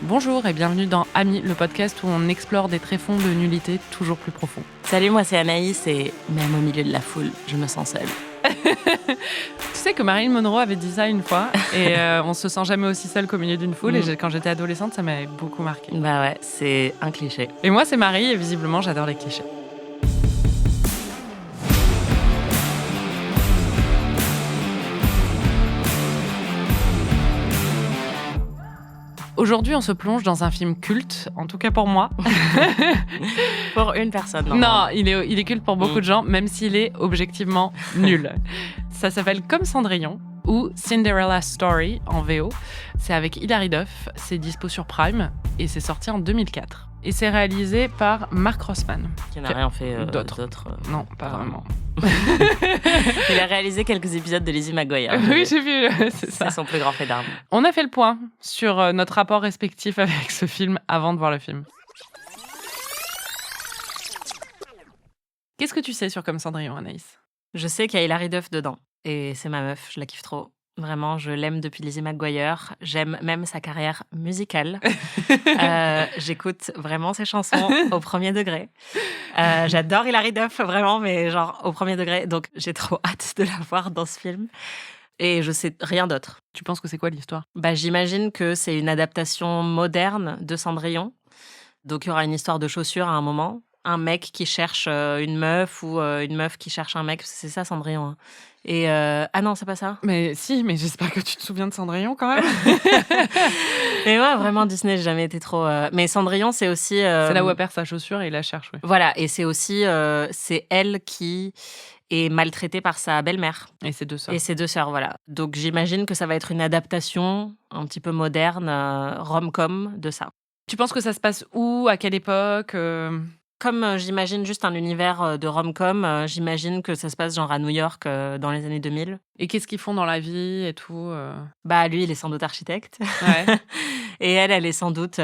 Bonjour et bienvenue dans Amis, le podcast où on explore des tréfonds de nullité toujours plus profonds. Salut, moi c'est Anaïs et même au milieu de la foule, je me sens seule. Tu sais que Marilyn Monroe avait dit ça une fois et on se sent jamais aussi seul qu'au milieu d'une foule et quand j'étais adolescente, ça m'avait beaucoup marqué. Bah ouais, c'est un cliché. Et moi c'est Marie et visiblement j'adore les clichés. Aujourd'hui, on se plonge dans un film culte, en tout cas pour moi. Pour une personne, non, il est culte pour beaucoup de gens, même s'il est objectivement nul. Ça s'appelle Comme Cendrillon ou Cinderella Story en VO. C'est avec Hilary Duff, c'est dispo sur Prime et c'est sorti en 2004. Et c'est réalisé par Mark Rossman. Qui n'a rien fait d'autre. Non, pas vraiment. Il a réalisé quelques épisodes de Lizzie McGuire. Oui, j'ai vu, c'est ça. C'est son plus grand fait d'armes. On a fait le point sur notre rapport respectif avec ce film avant de voir le film. Qu'est-ce que tu sais sur Comme Cendrillon, Anaïs ? Je sais qu'il y a Hilary Duff dedans. Et c'est ma meuf, je la kiffe trop. Vraiment, je l'aime depuis Lizzie McGuire. J'aime même sa carrière musicale. J'écoute vraiment ses chansons au premier degré. J'adore Hilary Duff, vraiment, mais genre au premier degré. Donc, j'ai trop hâte de la voir dans ce film. Et je sais rien d'autre. Tu penses que c'est quoi l'histoire ? J'imagine que c'est une adaptation moderne de Cendrillon. Donc, il y aura une histoire de chaussures à un moment. Un mec qui cherche une meuf ou une meuf qui cherche un mec. C'est ça, Cendrillon. Hein. Et ah non, c'est pas ça. Mais si, mais j'espère que tu te souviens de Cendrillon quand même. Mais ouais, vraiment, Disney, j'ai jamais été trop... Mais Cendrillon, c'est aussi... C'est là où elle perd sa chaussure et il la cherche, oui. Voilà, et c'est aussi... c'est elle qui est maltraitée par sa belle-mère. Et ses deux sœurs. Et ses deux sœurs, voilà. Donc j'imagine que ça va être une adaptation un petit peu moderne, rom-com de ça. Tu penses que ça se passe où ? À quelle époque ? Comme j'imagine juste un univers de rom-com, j'imagine que ça se passe genre à New York dans les années 2000. Et qu'est-ce qu'ils font dans la vie et tout Lui, il est sans doute architecte. Ouais. Et elle est sans doute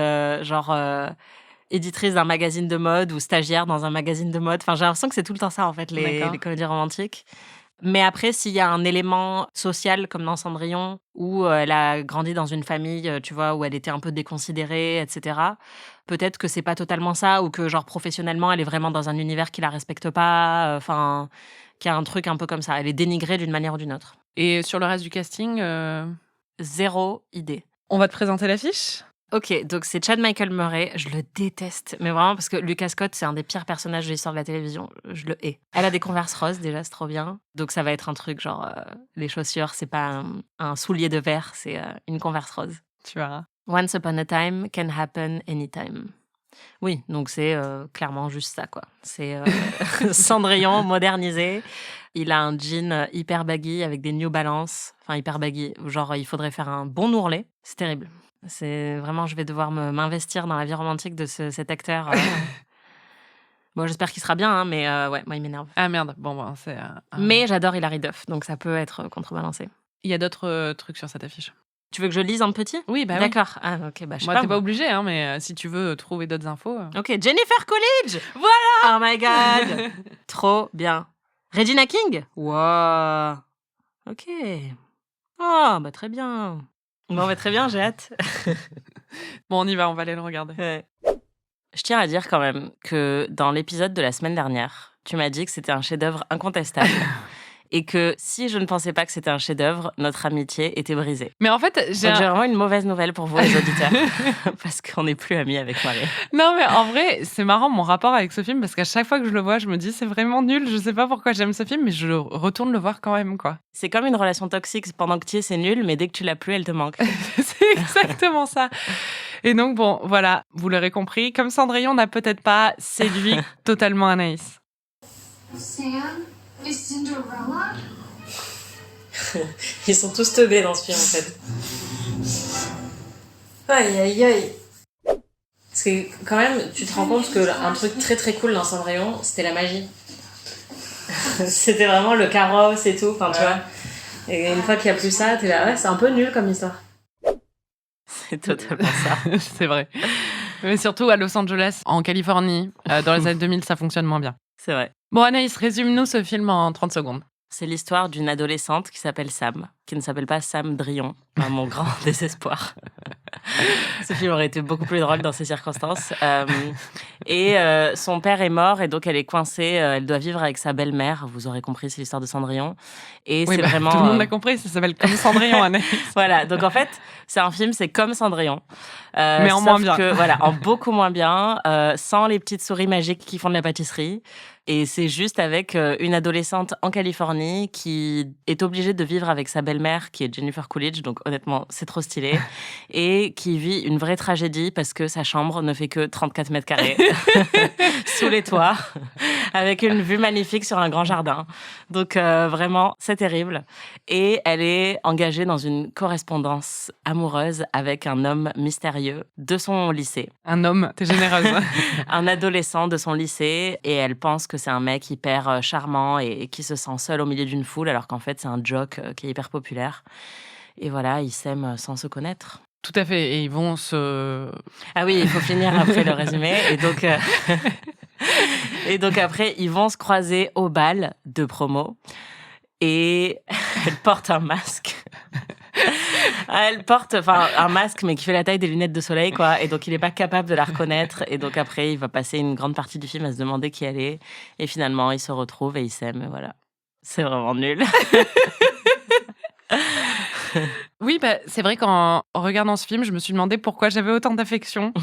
éditrice d'un magazine de mode ou stagiaire dans un magazine de mode. Enfin, j'ai l'impression que c'est tout le temps ça, en fait, les comédies romantiques. Mais après, s'il y a un élément social, comme dans Cendrillon, où elle a grandi dans une famille, tu vois, où elle était un peu déconsidérée, etc., peut-être que c'est pas totalement ça, ou que, genre, professionnellement, elle est vraiment dans un univers qui la respecte pas, qu'il y a un truc un peu comme ça. Elle est dénigrée d'une manière ou d'une autre. Et sur le reste du casting Zéro idée. On va te présenter l'affiche ? Ok, donc c'est Chad Michael Murray. Je le déteste, mais vraiment parce que Lucas Scott, c'est un des pires personnages de l'histoire de la télévision. Je le hais. Elle a des Converse roses, déjà, c'est trop bien. Donc ça va être un truc genre, les chaussures, c'est pas un soulier de verre, c'est une Converse rose. Tu verras. Once upon a time can happen anytime. Oui, donc c'est clairement juste ça, quoi. C'est Cendrillon modernisé. Il a un jean hyper baggy avec des New Balance. Enfin, hyper baggy. Genre, il faudrait faire un bon ourlet. C'est terrible. C'est vraiment, je vais devoir m'investir dans la vie romantique de cet acteur. Bon, j'espère qu'il sera bien, hein, mais ouais, moi, il m'énerve. Ah merde, bon, c'est... Mais j'adore Hilary Duff, donc ça peut être contrebalancé. Il y a d'autres trucs sur cette affiche. Tu veux que je lise un petit ? Oui, bah d'accord. Ah, ok, je sais moi, pas. t'es pas obligé, hein, mais si tu veux trouver d'autres infos... Ok, Jennifer Coolidge ! Voilà ! Oh my God ! Trop bien. Regina King ? Wow. Ok. Oh, très bien. Bon, très bien, j'ai hâte. Bon, on y va, on va aller le regarder. Ouais. Je tiens à dire quand même que dans l'épisode de la semaine dernière, tu m'as dit que c'était un chef-d'œuvre incontestable. Et que si je ne pensais pas que c'était un chef-d'œuvre, notre amitié était brisée. Mais en fait, j'ai vraiment une mauvaise nouvelle pour vous, les auditeurs. Parce qu'on n'est plus amis avec Marie. Non, mais en vrai, c'est marrant mon rapport avec ce film, parce qu'à chaque fois que je le vois, je me dis c'est vraiment nul. Je sais pas pourquoi j'aime ce film, mais je retourne le voir quand même, quoi. C'est comme une relation toxique. Pendant que tu y es, c'est nul, mais dès que tu l'as plus, elle te manque. C'est exactement ça. Et donc, bon, voilà, vous l'aurez compris, Comme Cendrillon n'a peut-être pas séduit totalement Anaïs. Sam? Et Cinderella? Ils sont tous teubés dans ce film, en fait. Aïe, aïe, aïe. Parce que, quand même, tu te rends compte qu'un truc très très cool dans Cendrillon, c'était la magie. C'était vraiment le carrosse et tout, enfin, tu vois. Et une fois qu'il n'y a plus ça, t'es là, ouais, c'est un peu nul comme histoire. C'est totalement ça. C'est vrai. Mais surtout à Los Angeles, en Californie, dans les années 2000, ça fonctionne moins bien. C'est vrai. Bon, Anaïs, résume-nous ce film en 30 secondes. C'est l'histoire d'une adolescente qui s'appelle Sam, qui ne s'appelle pas Sam Drillon, à mon grand désespoir. Ce film aurait été beaucoup plus drôle dans ces circonstances. Et son père est mort et donc elle est coincée. Elle doit vivre avec sa belle-mère. Vous aurez compris, c'est l'histoire de Cendrillon. Et Oui, c'est vraiment. tout le monde l'a compris, ça s'appelle comme Cendrillon, Anaïs. Voilà, donc en fait, c'est un film, c'est comme Cendrillon. Mais en sauf moins bien. Que, voilà, en beaucoup moins bien, sans les petites souris magiques qui font de la pâtisserie. Et c'est juste avec une adolescente en Californie qui est obligée de vivre avec sa belle-mère, qui est Jennifer Coolidge, donc honnêtement, c'est trop stylé, et qui vit une vraie tragédie parce que sa chambre ne fait que 34 mètres carrés, sous les toits, avec une vue magnifique sur un grand jardin. Donc vraiment, c'est terrible. Et elle est engagée dans une correspondance amoureuse avec un homme mystérieux de son lycée. Un homme, t'es généreuse. Un adolescent de son lycée, et elle pense que c'est un mec hyper charmant et qui se sent seul au milieu d'une foule, alors qu'en fait, c'est un jock qui est hyper populaire. Et voilà, ils s'aiment sans se connaître. Tout à fait, et ils vont se... Ah oui, il faut finir après le résumé. Et donc après, ils vont se croiser au bal de promo. Et elle porte un masque. Elle porte un masque, mais qui fait la taille des lunettes de soleil, quoi. Et donc, il n'est pas capable de la reconnaître. Et donc, après, il va passer une grande partie du film à se demander qui elle est. Et finalement, ils se retrouvent et ils s'aiment. Et voilà. C'est vraiment nul. Oui, c'est vrai qu'en regardant ce film, je me suis demandé pourquoi j'avais autant d'affection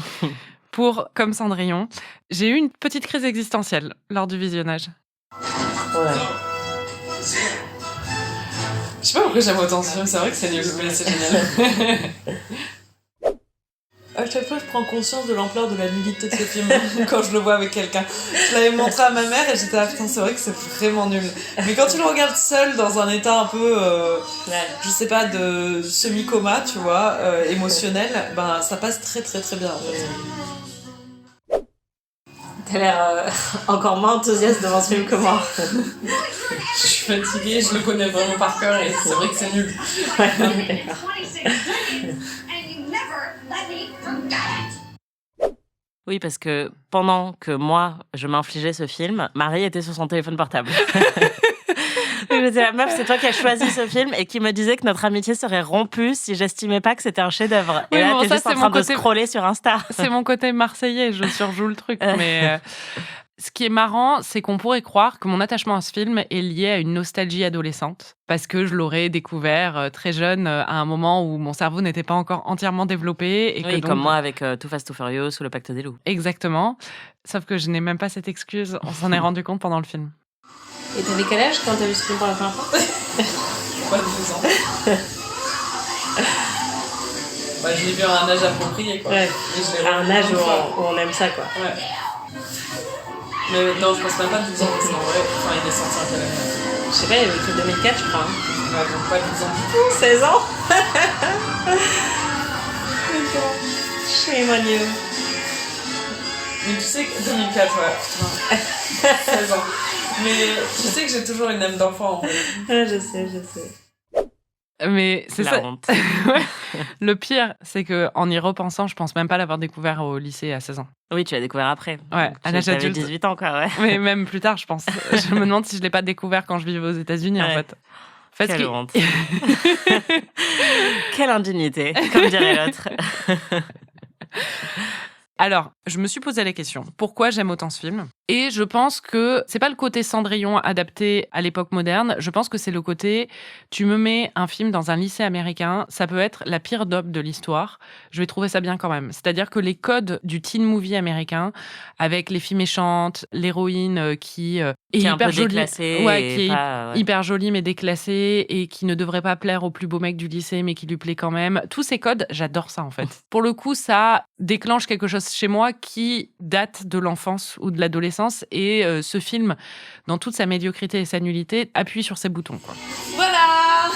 pour Comme Cendrillon. J'ai eu une petite crise existentielle lors du visionnage. Ouais. Je sais pas pourquoi j'aime autant ce film, c'est vrai que c'est nul, mais c'est génial. À chaque fois, je prends conscience de l'ampleur de la nullité de ce film quand je le vois avec quelqu'un. Je l'avais montré à ma mère et j'étais là, putain, c'est vrai que c'est vraiment nul. Mais quand tu le regardes seul, dans un état un peu, je sais pas, de semi-coma, tu vois, émotionnel, ben ça passe très très très bien en fait. T'as l'air encore moins enthousiaste devant ce film que moi. Je suis fatiguée, je le connais vraiment par cœur et c'est vrai que c'est nul. Ouais, d'accord. 26 million, and you never let me forget it. Oui, parce que pendant que moi, je m'infligeais ce film, Marie était sur son téléphone portable. Donc je disais, la meuf, c'est toi qui as choisi ce film et qui me disait que notre amitié serait rompue si j'estimais pas que c'était un chef-d'œuvre. Oui, et là, bon, t'es ça, juste en c'est train mon de côté- scroller sur Insta. C'est mon côté marseillais, je surjoue le truc. Mais ce qui est marrant, c'est qu'on pourrait croire que mon attachement à ce film est lié à une nostalgie adolescente. Parce que je l'aurais découvert très jeune, à un moment où mon cerveau n'était pas encore entièrement développé. Et Oui, que donc... comme moi avec Too Fast Too Furious ou Le Pacte des Loups. Exactement. Sauf que je n'ai même pas cette excuse. On s'en est rendu compte pendant le film. Et t'avais quel âge quand t'as vu ce film pour la première fois? Pas de 12 ans. Bah, je l'ai vu à un âge approprié, quoi. Ouais. Et je l'ai À un revu âge une fois. où on aime ça, quoi. Ouais. Mais non, je pense même pas 12 ans, parce qu'en vrai, enfin, il est sorti en quelle année? Je sais pas, il y avait que 2004, je crois. Ouais, donc pas 12 ans du tout. 16 ans. Shame on you. Mais tu sais que 2004, ouais, putain. 16 ans. Mais tu sais que j'ai toujours une âme d'enfant, en fait. Je sais. Mais c'est La ça. honte. Ouais. Le pire, c'est que en y repensant, je pense même pas l'avoir découvert au lycée à 16 ans. Oui, tu l'as découvert après. Ouais, Donc, à l'âge t'avais adulte. 18 ans, quoi, ouais. Mais même plus tard, je pense. Je me demande si je l'ai pas découvert quand je vivais aux États-Unis, en Ouais. fait. Parce Quelle que- honte. Quelle indignité, comme dirait l'autre. Alors, je me suis posé la question, pourquoi j'aime autant ce film? Et je pense que c'est pas le côté Cendrillon adapté à l'époque moderne, je pense que c'est le côté, tu me mets un film dans un lycée américain, ça peut être la pire daube de l'histoire, je vais trouver ça bien quand même. C'est-à-dire que les codes du teen movie américain, avec les filles méchantes, l'héroïne qui est Qui est un hyper peu jolie, déclassée ouais, et qui est pas, ouais. hyper jolie mais déclassée et qui ne devrait pas plaire au plus beau mec du lycée mais qui lui plaît quand même. Tous ces codes, j'adore ça en fait. Pour le coup, ça déclenche quelque chose chez moi qui date de l'enfance ou de l'adolescence et ce film, dans toute sa médiocrité et sa nullité, appuie sur ses boutons, quoi. Voilà.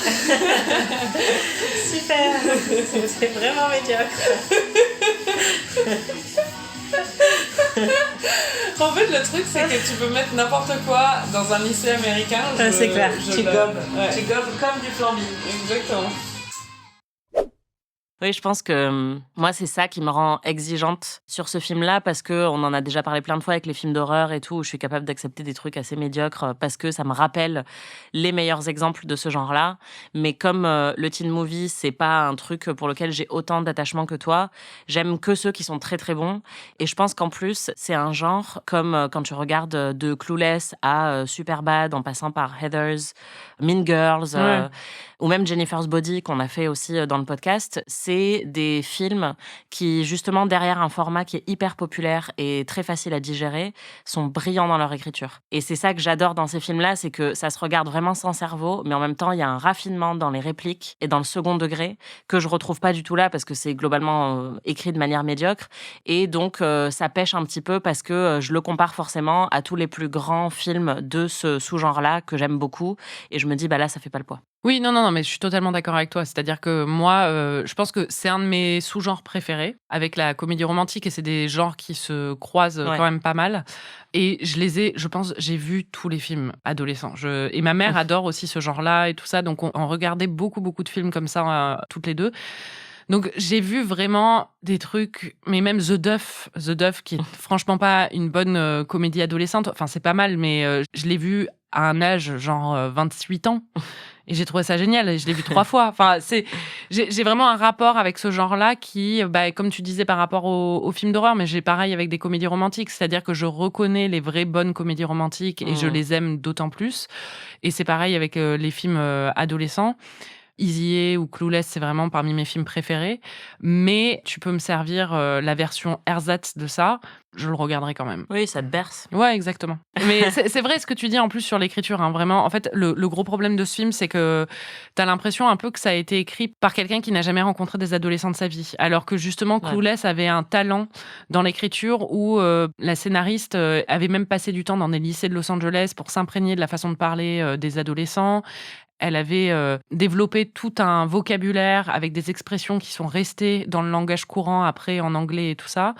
Super. C'est vraiment médiocre. En fait, le truc, c'est que tu peux mettre n'importe quoi dans un lycée américain. C'est clair. Tu gobes. Ouais. Tu gobes comme du flambi. Exactement. Oui, je pense que moi, c'est ça qui me rend exigeante sur ce film-là, parce qu'on en a déjà parlé plein de fois avec les films d'horreur et tout, où je suis capable d'accepter des trucs assez médiocres parce que ça me rappelle les meilleurs exemples de ce genre-là. Mais comme le teen movie, c'est pas un truc pour lequel j'ai autant d'attachement que toi, j'aime que ceux qui sont très très bons. Et je pense qu'en plus, c'est un genre comme quand tu regardes de Clueless à Superbad, en passant par Heathers, Mean Girls, ou même Jennifer's Body qu'on a fait aussi dans le podcast, c'est des films qui, justement, derrière un format qui est hyper populaire et très facile à digérer, sont brillants dans leur écriture. Et c'est ça que j'adore dans ces films-là, c'est que ça se regarde vraiment sans cerveau, mais en même temps, il y a un raffinement dans les répliques et dans le second degré que je retrouve pas du tout là, parce que c'est globalement écrit de manière médiocre. Et donc, ça pêche un petit peu parce que je le compare forcément à tous les plus grands films de ce sous-genre-là que j'aime beaucoup. Et je me dis, bah là, ça fait pas le poids. Oui, non, mais je suis totalement d'accord avec toi. C'est-à-dire que moi, je pense que c'est un de mes sous-genres préférés, avec la comédie romantique, et c'est des genres qui se croisent quand même pas mal. Et je pense, j'ai vu tous les films adolescents. Et ma mère adore aussi ce genre-là et tout ça, donc on regardait beaucoup de films comme ça, toutes les deux. Donc, j'ai vu vraiment des trucs, mais même The Duff qui est franchement pas une bonne comédie adolescente. Enfin, c'est pas mal, mais je l'ai vu à un âge, genre 28 ans. Et j'ai trouvé ça génial. Et je l'ai vu 3 fois. Enfin, j'ai vraiment un rapport avec ce genre-là qui, comme tu disais, par rapport aux films d'horreur, mais j'ai pareil avec des comédies romantiques. C'est-à-dire que je reconnais les vraies bonnes comédies romantiques et je les aime d'autant plus. Et c'est pareil avec les films adolescents. Easy A ou Clueless, c'est vraiment parmi mes films préférés. Mais tu peux me servir la version ersatz de ça, je le regarderai quand même. Oui, ça te berce. Ouais, exactement. Mais c'est vrai ce que tu dis en plus sur l'écriture. Hein, vraiment, en fait, le gros problème de ce film, c'est que t'as l'impression un peu que ça a été écrit par quelqu'un qui n'a jamais rencontré des adolescents de sa vie. Alors que justement, Clueless avait un talent dans l'écriture où la scénariste avait même passé du temps dans des lycées de Los Angeles pour s'imprégner de la façon de parler des adolescents. Elle avait développé tout un vocabulaire avec des expressions qui sont restées dans le langage courant après en anglais et tout ça.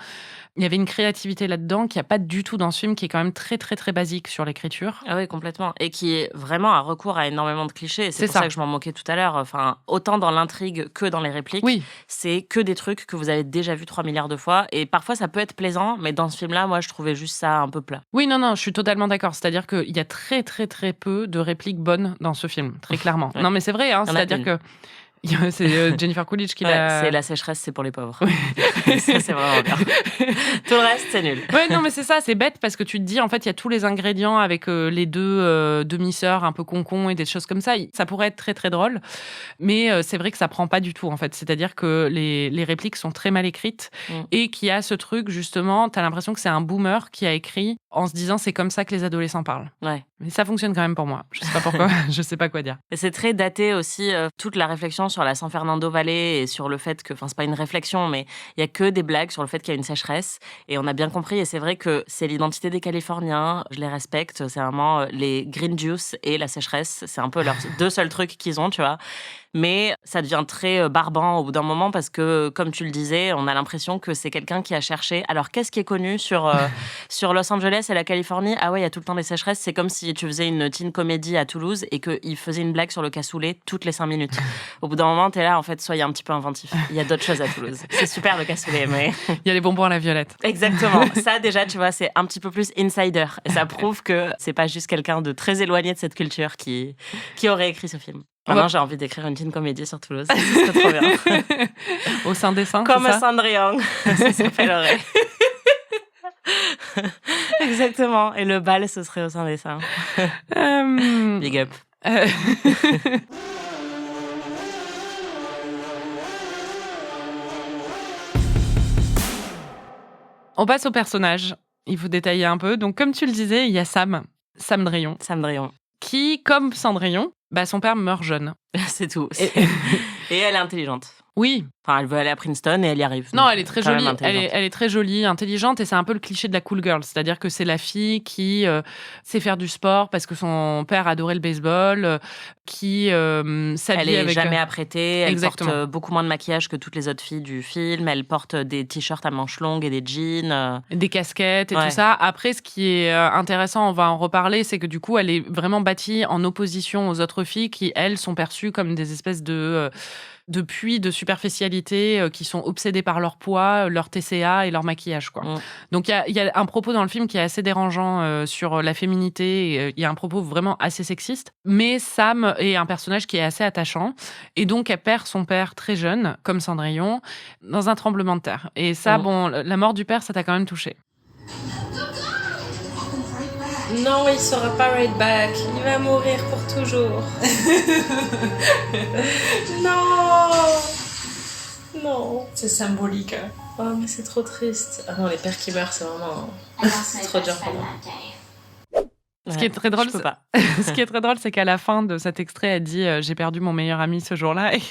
Il y avait une créativité là-dedans qu'il n'y a pas du tout dans ce film, qui est quand même très, très, très basique sur l'écriture. Ah oui, complètement. Et qui est vraiment un recours à énormément de clichés. C'est pour ça que je m'en moquais tout à l'heure. Enfin, autant dans l'intrigue que dans les répliques. Oui. C'est que des trucs que vous avez déjà vus 3 milliards de fois. Et parfois, ça peut être plaisant, mais dans ce film-là, moi, je trouvais juste ça un peu plat. Oui, non, je suis totalement d'accord. C'est-à-dire qu'il y a très, très, très peu de répliques bonnes dans ce film, très clairement. Non, mais c'est vrai, hein, c'est-à-dire que... C'est Jennifer Coolidge qui l'a... C'est la sécheresse, c'est pour les pauvres. Ça, c'est vraiment bien. Tout le reste, c'est nul. Ouais, non, mais c'est ça, c'est bête parce que tu te dis, en fait, il y a tous les ingrédients avec les deux demi-sœurs un peu concons et des choses comme ça. Ça pourrait être très, très drôle. Mais c'est vrai que ça prend pas du tout, en fait. C'est-à-dire que les répliques sont très mal écrites et qu'il y a ce truc, justement, t'as l'impression que c'est un boomer qui a écrit en se disant c'est comme ça que les adolescents parlent. Ouais. Mais ça fonctionne quand même pour moi. Je sais pas pourquoi, je sais pas quoi dire. Et c'est très daté aussi, toute la réflexion sur la San Fernando Valley et sur le fait que, enfin, c'est pas une réflexion, mais il y a que des blagues sur le fait qu'il y a une sécheresse. Et on a bien compris, et c'est vrai que c'est l'identité des Californiens, je les respecte, c'est vraiment les green juice et la sécheresse, c'est un peu leurs 2 seuls trucs qu'ils ont, tu vois. Mais ça devient très barbant au bout d'un moment parce que, comme tu le disais, on a l'impression que c'est quelqu'un qui a cherché. Alors, qu'est-ce qui est connu sur Los Angeles et la Californie ? Ah ouais, il y a tout le temps des sécheresses. C'est comme si tu faisais une teen comédie à Toulouse et qu'il faisait une blague sur le cassoulet toutes les 5 minutes. Au bout d'un moment, t'es là, en fait, soyez un petit peu inventif. Il y a d'autres choses à Toulouse. C'est super le cassoulet, mais... Il y a les bonbons à la violette. Exactement. Ça, déjà, tu vois, c'est un petit peu plus insider. Et ça prouve que c'est pas juste quelqu'un de très éloigné de cette culture qui aurait écrit ce film. Maintenant, j'ai envie d'écrire une teen comédie sur Toulouse. Ça serait trop bien. Au sein des seins, comme c'est ça Cendrillon. Ça s'appellerait. Exactement. Et le bal, ce serait au sein des seins. Big up. On passe au personnage. Il faut détailler un peu. Donc, comme tu le disais, il y a Sam Drillon. Sam Drillon. Qui, comme Cendrillon, son père meurt jeune. C'est tout. Et elle est intelligente. Oui. Enfin, elle veut aller à Princeton et elle y arrive. Non, elle est très jolie. Elle est très jolie, intelligente, et c'est un peu le cliché de la cool girl. C'est-à-dire que c'est la fille qui sait faire du sport parce que son père adorait le baseball, qui s'habille avec... Elle est jamais apprêtée. apprêtée. Elle porte beaucoup moins de maquillage que toutes les autres filles du film. Elle porte des t-shirts à manches longues et des jeans. Des casquettes et tout ça. Après, ce qui est intéressant, on va en reparler, c'est que du coup, elle est vraiment bâtie en opposition aux autres filles qui, elles, sont perçues comme des espèces de... de puits de superficialité qui sont obsédés par leur poids, leur TCA et leur maquillage, quoi. Donc, il y a un propos dans le film qui est assez dérangeant sur la féminité. Il y a un propos vraiment assez sexiste. Mais Sam est un personnage qui est assez attachant. Et donc, elle perd son père très jeune, comme Cendrillon, dans un tremblement de terre. Et ça, bon, la mort du père, ça t'a quand même touché. Non, il sera pas right back. Il va mourir pour toujours. Non. C'est symbolique. Oh, mais c'est trop triste. Ah non, les pères qui meurent, c'est vraiment... C'est trop dur pour moi. Ce qui est très drôle, ce qui est très drôle, c'est qu'à la fin de cet extrait, elle dit j'ai perdu mon meilleur ami ce jour-là. Et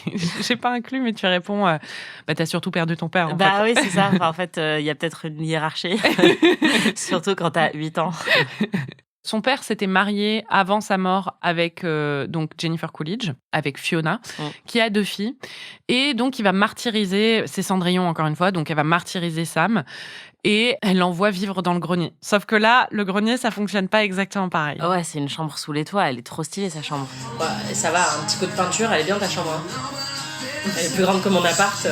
j'ai pas inclus, mais tu réponds t'as surtout perdu ton père. En fait. Oui, c'est ça. Enfin, en fait, il y a peut-être une hiérarchie, surtout quand t'as 8 ans. Son père s'était marié avant sa mort avec donc Jennifer Coolidge, avec Fiona, qui a 2 filles. Et donc, il va martyriser, c'est Cendrillon encore une fois, donc elle va martyriser Sam. Et elle l'envoie vivre dans le grenier. Sauf que là, le grenier, ça fonctionne pas exactement pareil. Ouais, c'est une chambre sous les toits. Elle est trop stylée, sa chambre. Bah, ça va, un petit coup de peinture, elle est bien ta chambre. Hein. Elle est plus grande que mon appart.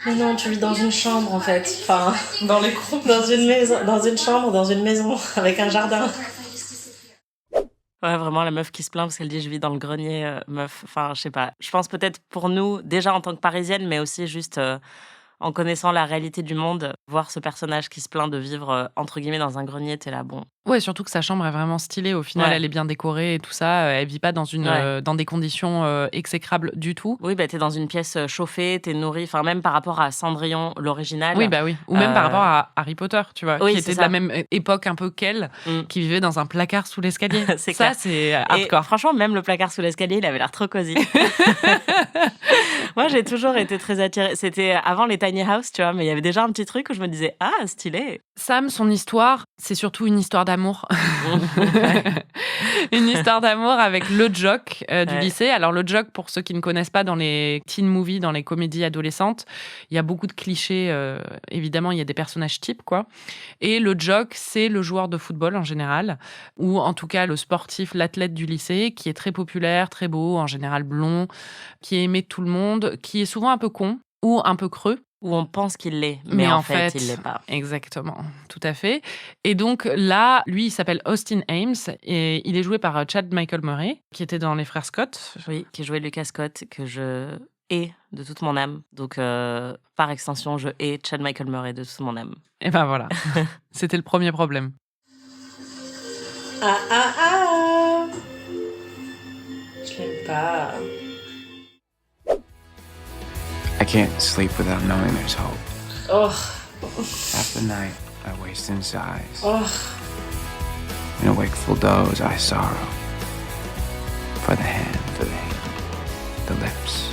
Mais non, tu vis dans une chambre en fait. Enfin, dans une maison, dans une chambre, dans une maison, avec un jardin. Ouais, vraiment, la meuf qui se plaint parce qu'elle dit je vis dans le grenier, meuf. Enfin, je sais pas. Je pense peut-être pour nous, déjà en tant que Parisienne, mais aussi juste en connaissant la réalité du monde, voir ce personnage qui se plaint de vivre entre guillemets dans un grenier, t'es là, bon. Ouais, surtout que sa chambre est vraiment stylée. Au final, elle est bien décorée et tout ça. Elle vit pas dans dans des conditions exécrables du tout. Oui, bah t'es dans une pièce chauffée, t'es nourrie. Enfin, même par rapport à Cendrillon, l'original. Oui, bah oui. Ou même par rapport à Harry Potter, tu vois, qui était de la même époque un peu qu'elle, qui vivait dans un placard sous l'escalier. Ça, c'est hardcore. Et franchement, même le placard sous l'escalier, il avait l'air trop cosy. Moi, j'ai toujours été très attirée. C'était avant les tiny house, tu vois, mais il y avait déjà un petit truc où je me disais ah, stylé. Sam, son histoire, c'est surtout une histoire d'amour. Une histoire d'amour avec le jock du lycée. Alors, le jock, pour ceux qui ne connaissent pas, dans les teen movies, dans les comédies adolescentes, il y a beaucoup de clichés. Évidemment, il y a des personnages types, quoi. Et le jock, c'est le joueur de football en général, ou en tout cas le sportif, l'athlète du lycée, qui est très populaire, très beau, en général blond, qui est aimé de tout le monde, qui est souvent un peu con ou un peu creux. Où on pense qu'il l'est, mais en fait, il l'est pas. Exactement, tout à fait. Et donc là, lui, il s'appelle Austin Ames et il est joué par Chad Michael Murray, qui était dans Les Frères Scott. Oui, qui jouait Lucas Scott, que je hais de toute mon âme. Donc, par extension, je hais Chad Michael Murray de toute mon âme. Et ben voilà, c'était le premier problème. Je l'aime pas. I can't sleep without knowing there's hope. Oh. Half the night I waste in sighs. Oh. In a wakeful doze I sorrow. For the hand, the lips.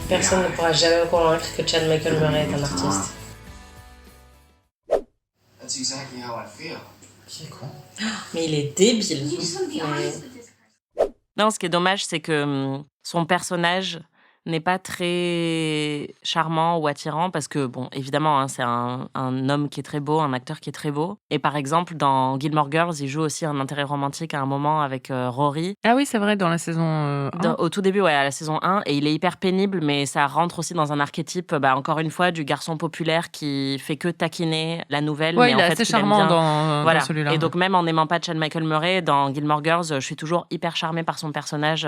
Personne ne pourra jamais me convaincre que Chad Michael Murray est un artiste. That's exactly how I feel. Qui est con. Mais il est débile. You just want to be honest with this person. Non, ce qui est dommage, c'est que son personnage n'est pas très charmant ou attirant parce que, bon, évidemment, hein, c'est un homme qui est très beau, un acteur qui est très beau. Et par exemple, dans Gilmore Girls, il joue aussi un intérêt romantique à un moment avec Rory. Ah oui, c'est vrai, dans la saison 1. Au tout début, ouais, à la saison 1. Et il est hyper pénible, mais ça rentre aussi dans un archétype, encore une fois, du garçon populaire qui fait que taquiner la nouvelle. Ouais, mais il en est fait, assez qu'il aime charmant bien. dans celui-là. Et donc, même en n'aimant pas Chad Michael Murray, dans Gilmore Girls, je suis toujours hyper charmée par son personnage,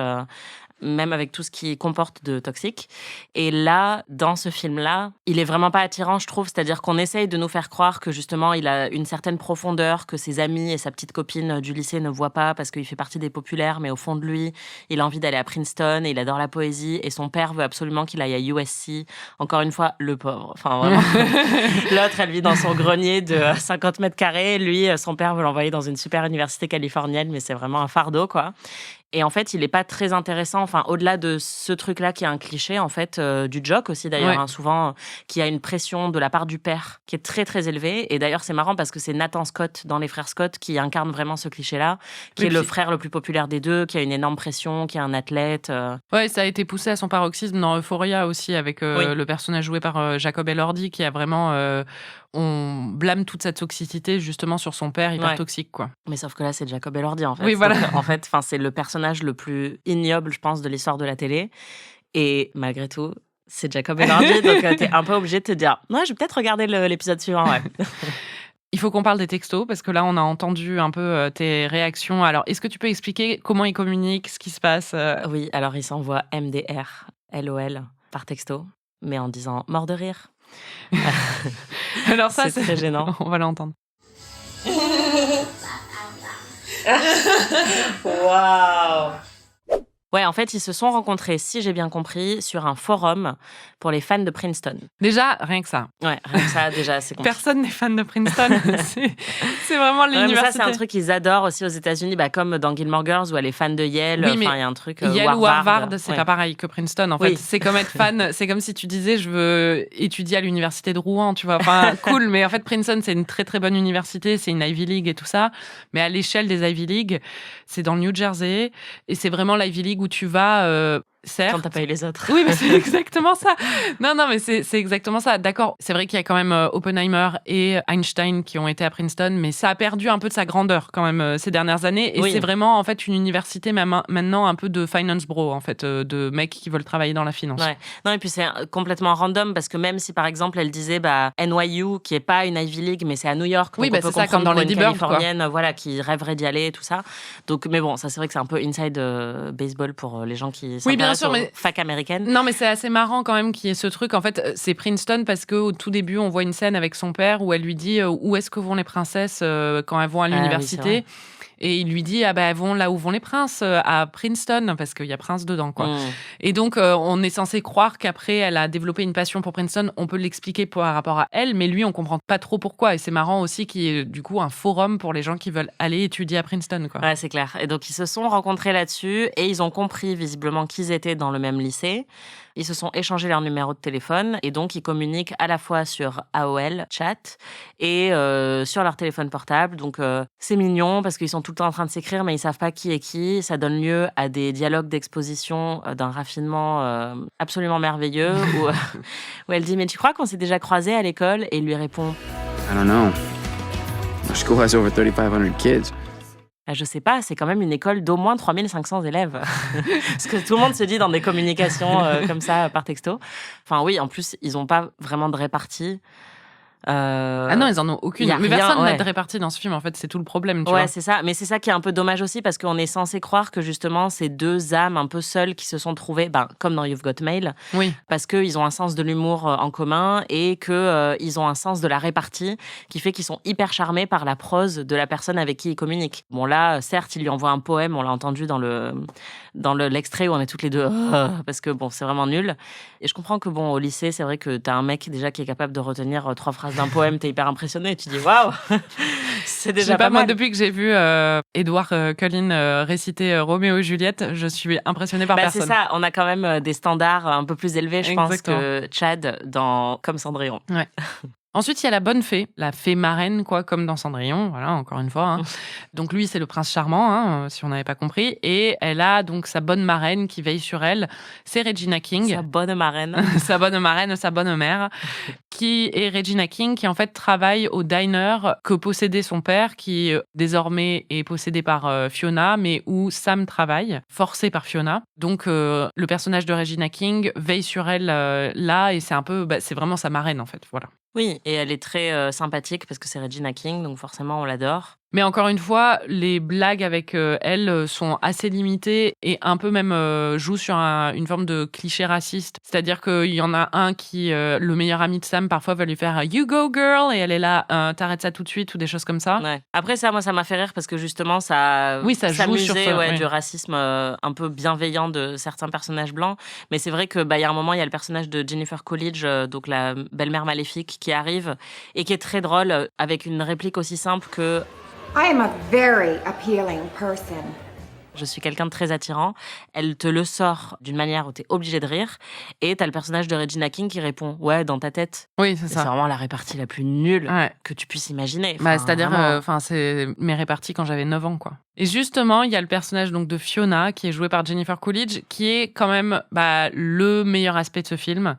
même avec tout ce qu'il comporte de toxique. Et là, dans ce film-là, il est vraiment pas attirant, je trouve. C'est-à-dire qu'on essaye de nous faire croire que justement, il a une certaine profondeur que ses amis et sa petite copine du lycée ne voient pas parce qu'il fait partie des populaires, mais au fond de lui, il a envie d'aller à Princeton et il adore la poésie et son père veut absolument qu'il aille à USC. Encore une fois, le pauvre. Enfin, vraiment. L'autre, elle vit dans son grenier de 50 mètres carrés. Lui, son père veut l'envoyer dans une super université californienne, mais c'est vraiment un fardeau, quoi. Et en fait, il n'est pas très intéressant. Enfin, au-delà de ce truc-là qui est un cliché, en fait, du jock aussi d'ailleurs, Ouais. souvent, qui a une pression de la part du père qui est très très élevée. Et d'ailleurs, c'est marrant parce que c'est Nathan Scott dans Les Frères Scott qui incarne vraiment ce cliché-là, qui est le frère le plus populaire des deux, qui a une énorme pression, qui est un athlète. Ouais, ça a été poussé à son paroxysme dans Euphoria aussi, avec le personnage joué par Jacob Elordi, qui a vraiment... on blâme toute cette toxicité justement sur son père hyper toxique, quoi. Mais sauf que là, c'est Jacob Elordi, en fait. Oui, voilà. Donc, en fait, c'est le personnage le plus ignoble, je pense, de l'histoire de la télé. Et malgré tout, c'est Jacob Elordi, donc t'es un peu obligé de te dire « Ouais, je vais peut-être regarder l'épisode suivant, ouais. » Il faut qu'on parle des textos, parce que là, on a entendu un peu tes réactions. Alors, est-ce que tu peux expliquer comment ils communiquent, ce qui se passe Oui, alors ils s'envoient MDR, LOL, par texto, mais en disant « mort de rire ». Alors ça, c'est très gênant. On va l'entendre. Waouh! Ouais, en fait, ils se sont rencontrés, si j'ai bien compris, sur un forum pour les fans de Princeton. Déjà, rien que ça. Ouais, rien que ça, déjà, c'est compliqué. Personne n'est fan de Princeton. c'est vraiment l'université. Ça, c'est un truc qu'ils adorent aussi aux États-Unis, comme dans Gilmore Girls, où elle est fan de Yale. Oui, mais il y a un truc. Yale ou Harvard, c'est ouais. pas pareil que Princeton. En fait, c'est comme être fan. C'est comme si tu disais, je veux étudier à l'université de Rouen, tu vois. Enfin, cool. Mais en fait, Princeton, c'est une très très bonne université. C'est une Ivy League et tout ça. Mais à l'échelle des Ivy League, c'est dans le New Jersey et c'est vraiment l'Ivy League où tu vas. Certes. Quand t'as pas eu les autres. Oui, mais c'est exactement ça. Non, mais c'est exactement ça. D'accord, c'est vrai qu'il y a quand même Oppenheimer et Einstein qui ont été à Princeton, mais ça a perdu un peu de sa grandeur quand même ces dernières années. Et c'est vraiment en fait une université maintenant un peu de finance bro, en fait, de mecs qui veulent travailler dans la finance. Ouais. Non, et puis c'est complètement random parce que même si par exemple elle disait NYU, qui est pas une Ivy League, mais c'est à New York, donc on peut c'est ça, comme dans les californienne, voilà, qui rêverait d'y aller et tout ça. Donc, mais bon, ça c'est vrai que c'est un peu inside baseball pour les gens qui s'intéressent aux fac américaine. Non, mais c'est assez marrant quand même qu'il y ait ce truc. En fait, c'est Princeton parce qu'au tout début, on voit une scène avec son père où elle lui dit où est-ce que vont les princesses quand elles vont à l'université. Et il lui dit, elles vont là où vont les princes, à Princeton, parce qu'il y a prince dedans, quoi. Et donc, on est censé croire qu'après, elle a développé une passion pour Princeton. On peut l'expliquer par rapport à elle, mais lui, on comprend pas trop pourquoi. Et c'est marrant aussi qu'il y ait, du coup, un forum pour les gens qui veulent aller étudier à Princeton, quoi. Ouais, c'est clair. Et donc, ils se sont rencontrés là-dessus et ils ont compris, visiblement, qu'ils étaient dans le même lycée. Ils se sont échangés leur numéro de téléphone et donc ils communiquent à la fois sur AOL, chat, et sur leur téléphone portable. Donc c'est mignon parce qu'ils sont tout le temps en train de s'écrire mais ils savent pas qui est qui. Ça donne lieu à des dialogues d'exposition d'un raffinement absolument merveilleux où elle dit « Mais tu crois qu'on s'est déjà croisés à l'école ?» Et il lui répond I don't know. Our school has over 3,500 kids. Je sais pas, c'est quand même une école d'au moins 3500 élèves. Ce que tout le monde se dit dans des communications comme ça, par texto. Enfin oui, en plus, ils n'ont pas vraiment de répartie. Ah non, ils en ont aucune. Mais personne n'a de répartie dans ce film, en fait, c'est tout le problème. Tu vois. C'est ça. Mais c'est ça qui est un peu dommage aussi, parce qu'on est censé croire que justement, ces deux âmes un peu seules qui se sont trouvées, comme dans You've Got Mail, parce qu'ils ont un sens de l'humour en commun et qu'ils ont un sens de la répartie qui fait qu'ils sont hyper charmés par la prose de la personne avec qui ils communiquent. Bon, là, certes, il lui envoie un poème, on l'a entendu dans l'extrait où on est toutes les deux, parce que bon, c'est vraiment nul. Et je comprends que bon, au lycée, c'est vrai que t'as un mec déjà qui est capable de retenir 3 phrases d'un poème, t'es hyper impressionné et tu dis waouh, c'est déjà pas mal. Moi, depuis que j'ai vu Edward Cullen réciter Roméo et Juliette, je suis impressionnée par personne. C'est ça, on a quand même des standards un peu plus élevés, je pense, que Chad dans Comme Cendrillon. Ouais. Ensuite, il y a la bonne fée, la fée marraine, quoi, comme dans Cendrillon, voilà, encore une fois. Hein. Donc lui, c'est le prince charmant, hein, si on n'avait pas compris. Et elle a donc sa bonne marraine qui veille sur elle, c'est Regina King. Sa bonne marraine. Sa bonne marraine, sa bonne mère, qui est Regina King, qui en fait travaille au diner que possédait son père, qui désormais est possédé par Fiona, mais où Sam travaille, forcé par Fiona. Donc le personnage de Regina King veille sur elle là, et c'est un peu, c'est vraiment sa marraine en fait, voilà. Oui, et elle est très sympathique parce que c'est Regina King, donc forcément on l'adore. Mais encore une fois, les blagues avec elle sont assez limitées et un peu même jouent sur une forme de cliché raciste. C'est-à-dire qu'il y en a un qui, le meilleur ami de Sam, parfois va lui faire « You go girl » et elle est là « T'arrêtes ça tout de suite » ou des choses comme ça. Ouais. Après ça, moi ça m'a fait rire parce que justement ça joue sur ça, du racisme un peu bienveillant de certains personnages blancs. Mais c'est vrai que y a un moment, il y a le personnage de Jennifer Coolidge, donc la belle-mère maléfique, qui arrive et qui est très drôle avec une réplique aussi simple que I am a very appealing person. Je suis quelqu'un de très attirant. Elle te le sort d'une manière où t'es obligé de rire. Et t'as le personnage de Regina King qui répond « Ouais, dans ta tête ». Oui, c'est ça. C'est vraiment la répartie la plus nulle que tu puisses imaginer. C'est-à-dire, c'est mes réparties quand j'avais 9 ans, quoi. Et justement, il y a le personnage donc de Fiona, qui est joué par Jennifer Coolidge, qui est quand même le meilleur aspect de ce film.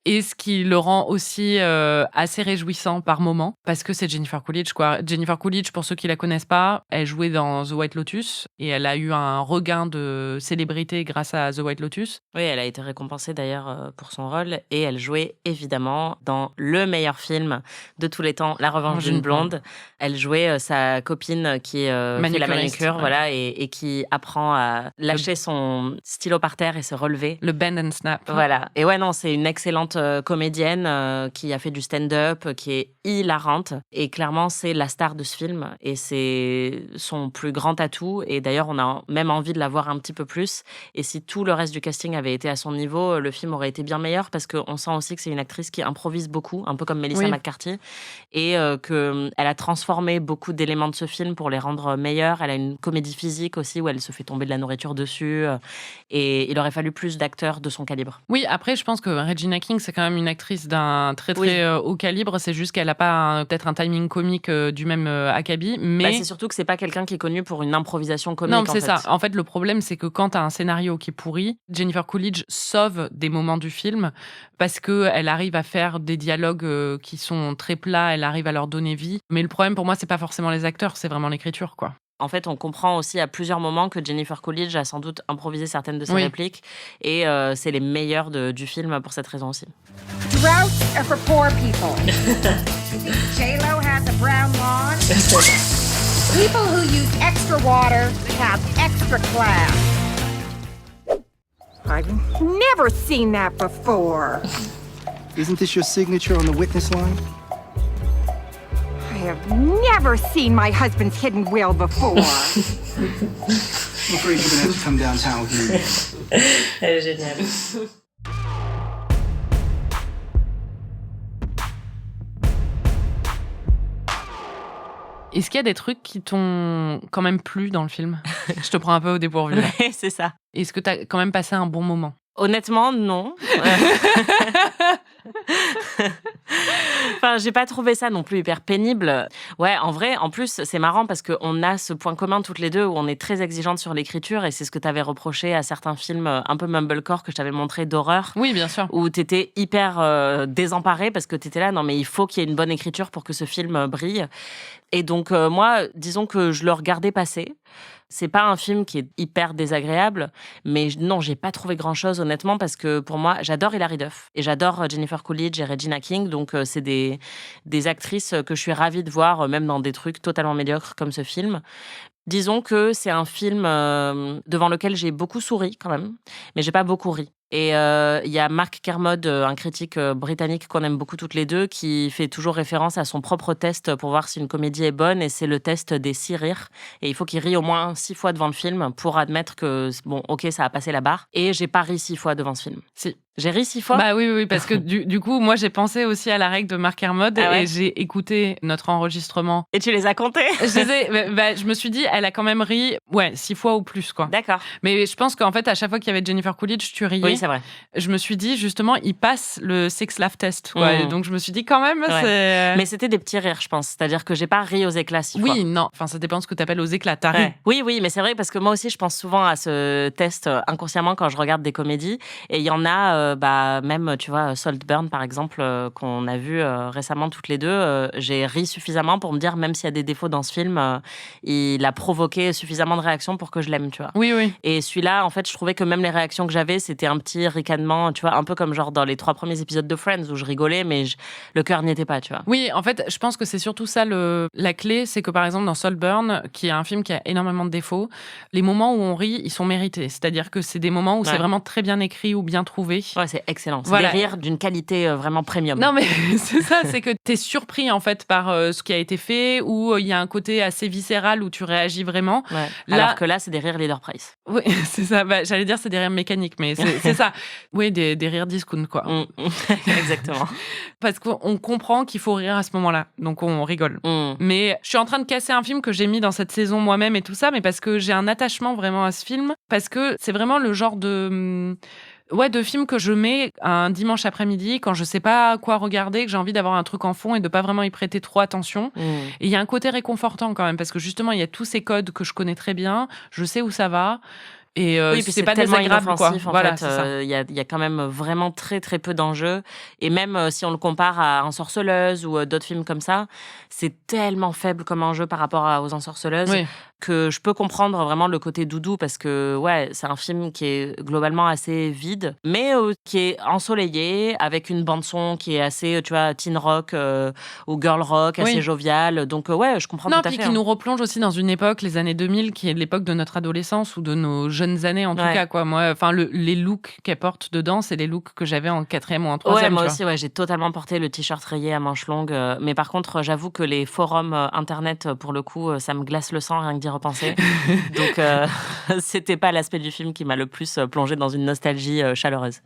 Et ce qui le rend aussi assez réjouissant par moment, parce que c'est Jennifer Coolidge, quoi. Jennifer Coolidge, pour ceux qui la connaissent pas, elle jouait dans The White Lotus et elle a eu un regain de célébrité grâce à The White Lotus. Oui, elle a été récompensée d'ailleurs pour son rôle et elle jouait évidemment dans le meilleur film de tous les temps, La Revanche d'une blonde. Elle jouait sa copine qui fait la manucure, voilà, et qui apprend à lâcher son stylo par terre et se relever. Le bend and snap. Voilà. Et ouais, non, c'est une excellente comédienne qui a fait du stand-up, qui est hilarante. Et clairement, c'est la star de ce film. Et c'est son plus grand atout. Et d'ailleurs, on a même envie de la voir un petit peu plus. Et si tout le reste du casting avait été à son niveau, le film aurait été bien meilleur parce qu'on sent aussi que c'est une actrice qui improvise beaucoup, un peu comme Melissa McCarthy. Et qu'elle a transformé beaucoup d'éléments de ce film pour les rendre meilleurs. Elle a une comédie physique aussi où elle se fait tomber de la nourriture dessus. Et il aurait fallu plus d'acteurs de son calibre. Oui, après, je pense que Regina King, c'est quand même une actrice d'un très haut calibre. C'est juste qu'elle n'a pas peut-être un timing comique du même acabit. Mais c'est surtout que c'est pas quelqu'un qui est connu pour une improvisation comique. Non, c'est ça. En fait, le problème, c'est que quand tu as un scénario qui est pourri, Jennifer Coolidge sauve des moments du film parce qu'elle arrive à faire des dialogues qui sont très plats, elle arrive à leur donner vie. Mais le problème, pour moi, c'est pas forcément les acteurs, c'est vraiment l'écriture, quoi. En fait, on comprend aussi à plusieurs moments que Jennifer Coolidge a sans doute improvisé certaines de ses répliques. Et c'est les meilleurs du film pour cette raison aussi. Droughts are for poor people. J-Lo has a brown lawn. People who use extra water have extra class. I've never seen that before. Isn't this your signature on the witness line? I have never seen my husband's hidden will before. I'm afraid you're gonna have to come downtown with me. Elle est géniale. Est-ce qu'il y a des trucs qui t'ont quand même plu dans le film ? Je te prends un peu au dépourvu. Ouais, c'est ça. Est-ce que t'as quand même passé un bon moment ? Honnêtement, non. Enfin, j'ai pas trouvé ça non plus hyper pénible. Ouais, en vrai, en plus, c'est marrant parce qu'on a ce point commun toutes les deux où on est très exigeantes sur l'écriture et c'est ce que t'avais reproché à certains films un peu mumblecore que je t'avais montré d'horreur. Oui, bien sûr. Où t'étais hyper désemparée parce que t'étais là, non mais il faut qu'il y ait une bonne écriture pour que ce film brille. Et donc, moi, disons que je le regardais passer. C'est pas un film qui est hyper désagréable, mais non, j'ai pas trouvé grand-chose honnêtement parce que pour moi, j'adore Hilary Duff et j'adore Jennifer Coolidge et Regina King, donc c'est des actrices que je suis ravie de voir, même dans des trucs totalement médiocres comme ce film. Disons que c'est un film devant lequel j'ai beaucoup souri quand même, mais j'ai pas beaucoup ri. Et il y a Mark Kermode, un critique britannique qu'on aime beaucoup toutes les deux, qui fait toujours référence à son propre test pour voir si une comédie est bonne, et c'est le test des 6 rires. Et il faut qu'il rie au moins 6 fois devant le film pour admettre que, bon, ok, ça a passé la barre. Et j'ai pas ri 6 fois devant ce film. Si. J'ai ri 6 fois. Bah oui, parce que du coup, moi, j'ai pensé aussi à la règle de Mark Kermode et j'ai écouté notre enregistrement. Et tu les as comptés ? Je me suis dit, elle a quand même ri, 6 fois ou plus, quoi. D'accord. Mais je pense qu'en fait, à chaque fois qu'il y avait Jennifer Coolidge, tu riais. Oui, c'est vrai. Je me suis dit, justement, il passe le Six Laugh Test, quoi. Donc, je me suis dit, quand même, c'est... Mais c'était des petits rires, je pense. C'est-à-dire que j'ai pas ri aux éclats 6 fois. Oui, non. Enfin, ça dépend de ce que tu appelles aux éclats. T'as ri. Oui, mais c'est vrai parce que moi aussi, je pense souvent à ce test inconsciemment quand je regarde des comédies. Et il y en a, même, tu vois, Saltburn, par exemple, qu'on a vu récemment toutes les deux. J'ai ri suffisamment pour me dire, même s'il y a des défauts dans ce film, il a provoqué suffisamment de réactions pour que je l'aime, tu vois. Oui. Et celui-là, en fait, je trouvais que même les réactions que j'avais, c'était un petit ricanement, tu vois, un peu comme genre dans les 3 premiers épisodes de Friends où je rigolais, mais le cœur n'y était pas, tu vois. Oui, en fait, je pense que c'est surtout ça la clé, c'est que par exemple dans Saltburn, qui est un film qui a énormément de défauts, les moments où on rit, ils sont mérités. C'est-à-dire que c'est des moments où c'est vraiment très bien écrit ou bien trouvé. Ouais, c'est excellent. C'est des rires d'une qualité vraiment premium. Non, mais c'est ça, c'est que t'es surpris en fait par ce qui a été fait, ou il y a un côté assez viscéral où tu réagis vraiment. Ouais. Alors que là, c'est des rires Leader Price. Oui, c'est ça. J'allais dire c'est des rires mécaniques, mais c'est ça. Oui, des rires discount, quoi. Exactement. Parce qu'on comprend qu'il faut rire à ce moment-là, donc on rigole. Mais je suis en train de casser un film que j'ai mis dans cette saison moi-même et tout ça, mais parce que j'ai un attachement vraiment à ce film, parce que c'est vraiment le genre de film que je mets un dimanche après-midi quand je sais pas quoi regarder, que j'ai envie d'avoir un truc en fond et de pas vraiment y prêter trop attention. Et il y a un côté réconfortant quand même, parce que justement, il y a tous ces codes que je connais très bien, je sais où ça va. Et Oui, puis c'est pas tellement désagréable, quoi. inoffensif, en Voilà, fait. c'est ça. Il y a quand même vraiment très, très peu d'enjeux. Et même si on le compare à Ensorceleuse ou d'autres films comme ça, c'est tellement faible comme enjeu par rapport aux Ensorceleuses Oui. que je peux comprendre vraiment le côté doudou parce que, ouais, c'est un film qui est globalement assez vide, mais qui est ensoleillé avec une bande-son qui est assez, tu vois, teen rock ou girl rock, assez Oui. joviale. Donc, ouais, je comprends Non, tout à puis fait. qui hein. nous replonge aussi dans une époque, les années 2000, qui est l'époque de notre adolescence ou de nos jeunes années, en tout Ouais. cas, quoi. Moi, enfin, les looks qu'elle porte dedans, c'est les looks que j'avais en 4e ou en 3e, Ouais, moi tu vois. aussi, ouais, j'ai totalement porté le t-shirt rayé à manches longues. Mais par contre, j'avoue que les forums internet, pour le coup, ça me glace le sang rien que d'y repenser. Donc, c'était pas l'aspect du film qui m'a le plus plongé dans une nostalgie chaleureuse.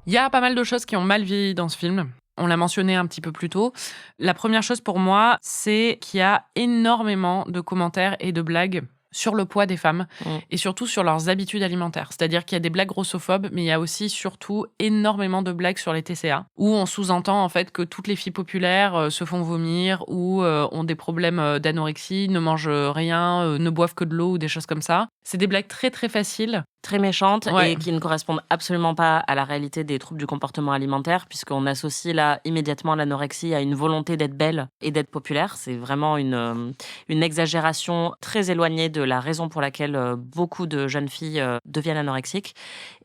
Il y a pas mal de choses qui ont mal vieilli dans ce film. On l'a mentionné un petit peu plus tôt. La première chose pour moi, c'est qu'il y a énormément de commentaires et de blagues sur le poids des femmes et surtout sur leurs habitudes alimentaires. C'est-à-dire qu'il y a des blagues grossophobes, mais il y a aussi surtout énormément de blagues sur les TCA, où on sous-entend en fait que toutes les filles populaires se font vomir ou ont des problèmes d'anorexie, ne mangent rien, ne boivent que de l'eau ou des choses comme ça. C'est des blagues très très faciles. Très méchantes Ouais. et qui ne correspondent absolument pas à la réalité des troubles du comportement alimentaire, puisqu'on associe là immédiatement l'anorexie à une volonté d'être belle et d'être populaire. C'est vraiment une exagération très éloignée de la raison pour laquelle beaucoup de jeunes filles deviennent anorexiques.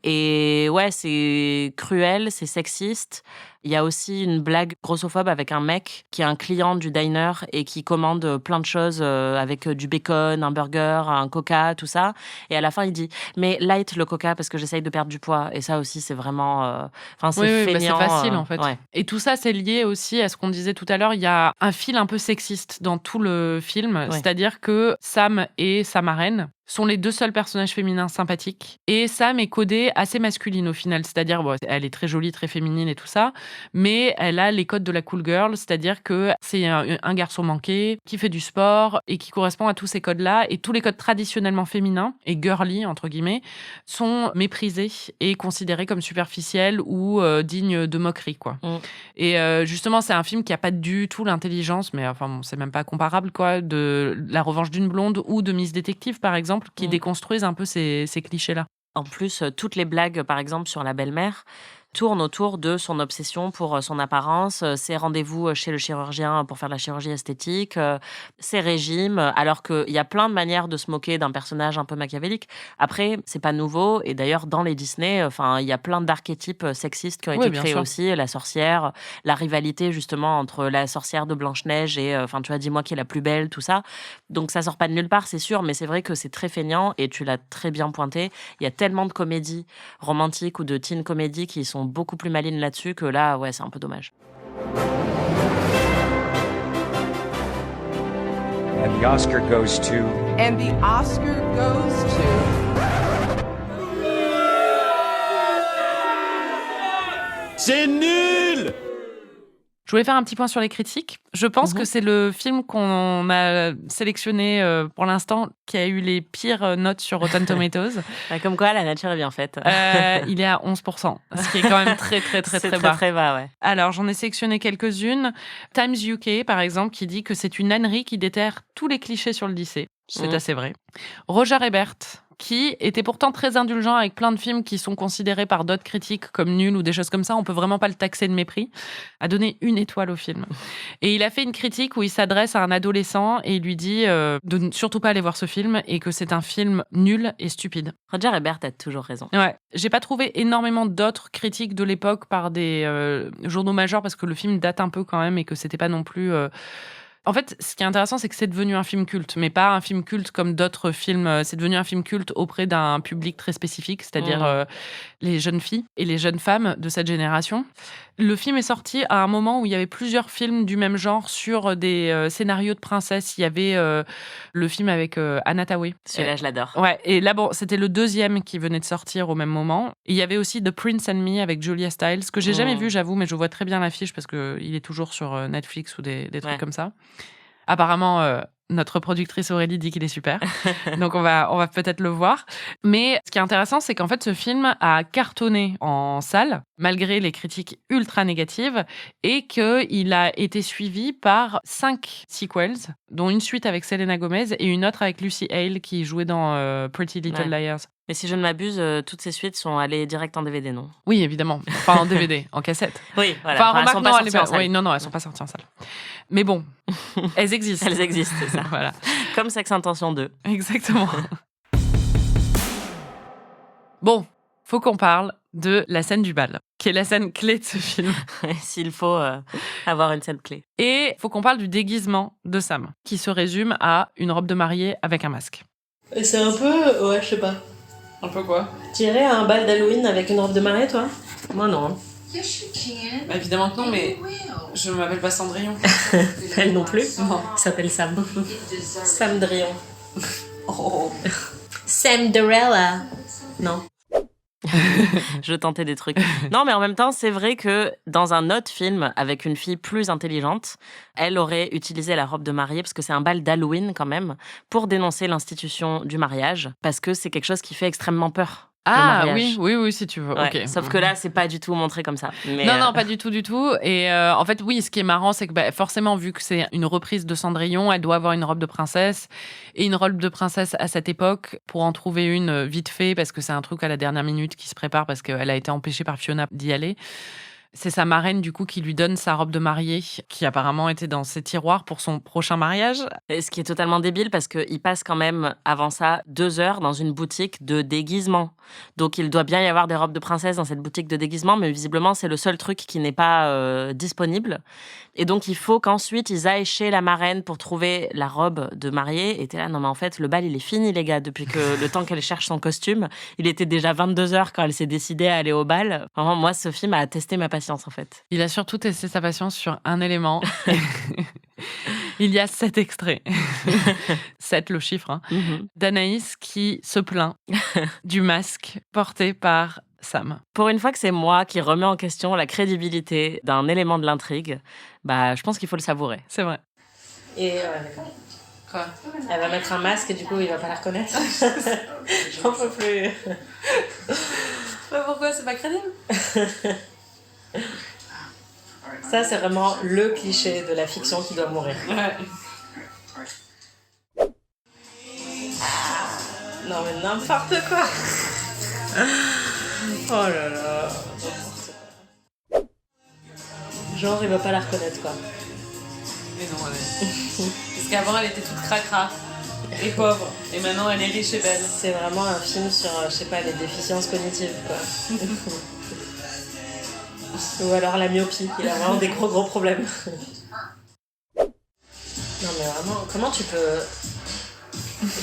Et ouais, c'est cruel, c'est sexiste. Il y a aussi une blague grossophobe avec un mec qui est un client du diner et qui commande plein de choses avec du bacon, un burger, un coca, tout ça. Et à la fin, il dit « Mais light le coca parce que j'essaye de perdre du poids. » Et ça aussi, c'est vraiment... Enfin, c'est Oui, feignant. c'est facile en fait. Ouais. Et tout ça, c'est lié aussi à ce qu'on disait tout à l'heure. Il y a un fil un peu sexiste dans tout le film. C'est-à-dire que Sam et sa marraine sont les deux seuls personnages féminins sympathiques. Et Sam est codée assez masculine au final. C'est-à-dire, bon, elle est très jolie, très féminine et tout ça. Mais elle a les codes de la cool girl. C'est-à-dire que c'est un garçon manqué, qui fait du sport et qui correspond à tous ces codes-là. Et tous les codes traditionnellement féminins et girly, entre guillemets, sont méprisés et considérés comme superficiels ou dignes de moquerie, quoi. Et justement, c'est un film qui a pas du tout l'intelligence, mais enfin, bon, c'est même pas comparable, quoi, de La Revanche d'une blonde ou de Miss Détective, par exemple, qui déconstruisent un peu ces clichés-là. En plus, toutes les blagues, par exemple, sur la belle-mère, tourne autour de son obsession pour son apparence, ses rendez-vous chez le chirurgien pour faire de la chirurgie esthétique, ses régimes, alors qu'il y a plein de manières de se moquer d'un personnage un peu machiavélique. Après, c'est pas nouveau, et d'ailleurs, dans les Disney, enfin, il y a plein d'archétypes sexistes qui ont été créés aussi. La sorcière, la rivalité, justement, entre la sorcière de Blanche-Neige et, enfin, tu vois, dis-moi qui est la plus belle, tout ça. Donc, ça sort pas de nulle part, c'est sûr, mais c'est vrai que c'est très feignant, et tu l'as très bien pointé. Il y a tellement de comédies romantiques ou de teen comédies qui sont beaucoup plus malines là-dessus que là, ouais, c'est un peu dommage. And the Oscar goes to... And the Oscar goes to... C'est nul! Je voulais faire un petit point sur les critiques. Je pense que c'est le film qu'on a sélectionné pour l'instant qui a eu les pires notes sur Rotten Tomatoes. Comme quoi, la nature est bien faite. Il est à 11%, ce qui est quand même très, très, très, très bas. C'est très bas, ouais. Alors, j'en ai sélectionné quelques-unes. Times UK, par exemple, qui dit que c'est une ânerie qui déterre tous les clichés sur le lycée. C'est assez vrai. Roger Ebert, qui était pourtant très indulgent avec plein de films qui sont considérés par d'autres critiques comme nuls ou des choses comme ça, on peut vraiment pas le taxer de mépris, a donné 1 étoile au film. Et il a fait une critique où il s'adresse à un adolescent et il lui dit de ne surtout pas aller voir ce film et que c'est un film nul et stupide. Roger Ebert a toujours raison. Ouais, j'ai pas trouvé énormément d'autres critiques de l'époque par des journaux majeurs parce que le film date un peu quand même et que c'était pas non plus... En fait, ce qui est intéressant, c'est que c'est devenu un film culte, mais pas un film culte comme d'autres films. C'est devenu un film culte auprès d'un public très spécifique, c'est-à-dire les jeunes filles et les jeunes femmes de cette génération. Le film est sorti à un moment où il y avait plusieurs films du même genre sur des scénarios de princesses. Il y avait le film avec Anna Hathaway. Celui-là, je l'adore. Ouais, et là, bon, c'était le 2e qui venait de sortir au même moment. Et il y avait aussi The Prince and Me avec Julia Stiles, que j'ai jamais vu, j'avoue, mais je vois très bien l'affiche parce qu'il est toujours sur Netflix ou des trucs comme ça. Apparemment, Notre productrice Aurélie dit qu'il est super. Donc, on va peut-être le voir. Mais ce qui est intéressant, c'est qu'en fait, ce film a cartonné en salle, malgré les critiques ultra négatives, et qu'il a été suivi par 5 sequels, dont une suite avec Selena Gomez et une autre avec Lucy Hale qui jouait dans Pretty Little Liars. Mais si je ne m'abuse, toutes ces suites sont allées direct en DVD, non? Oui, évidemment. Enfin, en DVD, en cassette. Oui, voilà. Enfin, elles sont pas sorties en salle. Oui, non, elles sont pas sorties en salle. Mais bon, elles existent. Elles existent, c'est ça. Voilà. Comme Sex Intention 2. Exactement. Bon, faut qu'on parle de la scène du bal, qui est la scène clé de ce film. S'il faut avoir une scène clé. Et faut qu'on parle du déguisement de Sam, qui se résume à une robe de mariée avec un masque. Et c'est un peu... Ouais, je sais pas. Un peu quoi? Tu irais à un bal d'Halloween avec une robe de mariée, toi? Moi, non. Yes, you can. Bah, évidemment que non, mais You will. je m'appelle pas Cendrillon. Elle non plus. Non. Il s'appelle Sam. Sam Drion. Oh. Cinderella. Non. Je tentais des trucs. Non, mais en même temps, c'est vrai que dans un autre film avec une fille plus intelligente, elle aurait utilisé la robe de mariée, parce que c'est un bal d'Halloween quand même, pour dénoncer l'institution du mariage, parce que c'est quelque chose qui fait extrêmement peur. Ah oui, si tu veux. Ouais, Ok. sauf que là, c'est pas du tout montré comme ça. Mais Non, pas du tout. Et en fait, oui, ce qui est marrant, c'est que forcément, vu que c'est une reprise de Cendrillon, elle doit avoir une robe de princesse. Et une robe de princesse à cette époque, pour en trouver une vite fait, parce que c'est un truc à la dernière minute qui se prépare, parce qu'elle a été empêchée par Fiona d'y aller. C'est sa marraine, du coup, qui lui donne sa robe de mariée, qui apparemment était dans ses tiroirs pour son prochain mariage. Et ce qui est totalement débile, parce qu'il passe quand même, avant ça, 2 heures dans une boutique de déguisement. Donc, il doit bien y avoir des robes de princesse dans cette boutique de déguisement, mais visiblement, c'est le seul truc qui n'est pas disponible. Et donc, il faut qu'ensuite, ils aillent chez la marraine pour trouver la robe de mariée. Et t'es là, non, mais en fait, le bal, il est fini, les gars. Depuis que le temps qu'elle cherche son costume, il était déjà 22 heures quand elle s'est décidée à aller au bal. Vraiment, moi, ce film a testé ma patience, en fait. Il a surtout testé sa patience sur un élément. Il y a 7 extraits. 7, le chiffre, hein, d'Anaïs qui se plaint du masque porté par Sam. Pour une fois que c'est moi qui remets en question la crédibilité d'un élément de l'intrigue, je pense qu'il faut le savourer. C'est vrai. Et Quoi? elle va mettre un masque et du coup, il va pas la reconnaître. J'en peux plus. Pourquoi c'est pas crédible? Ça, c'est vraiment le cliché de la fiction qui doit mourir. Ouais. Non mais n'importe quoi. Oh là là. Genre, il va pas la reconnaître, quoi. Mais non, parce qu'avant elle était toute cracra et pauvre, et maintenant elle est riche et belle. C'est vraiment un film sur, je sais pas, les déficiences cognitives, quoi. Ou alors la myopie, il a vraiment des gros problèmes. Non mais vraiment, comment tu peux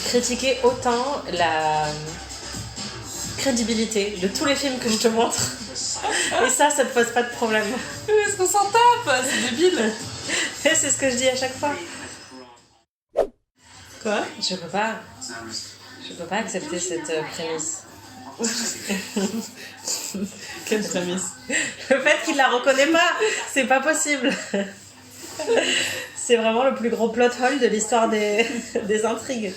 critiquer autant la crédibilité de tous les films que je te montre et ça te pose pas de problème? Est-ce qu'on s'en tape? C'est débile. C'est ce que je dis à chaque fois. Quoi? Je peux pas accepter cette prémisse. Quelle prémisse? Le fait qu'il la reconnaît pas, c'est pas possible. C'est vraiment le plus gros plot hole de l'histoire des intrigues.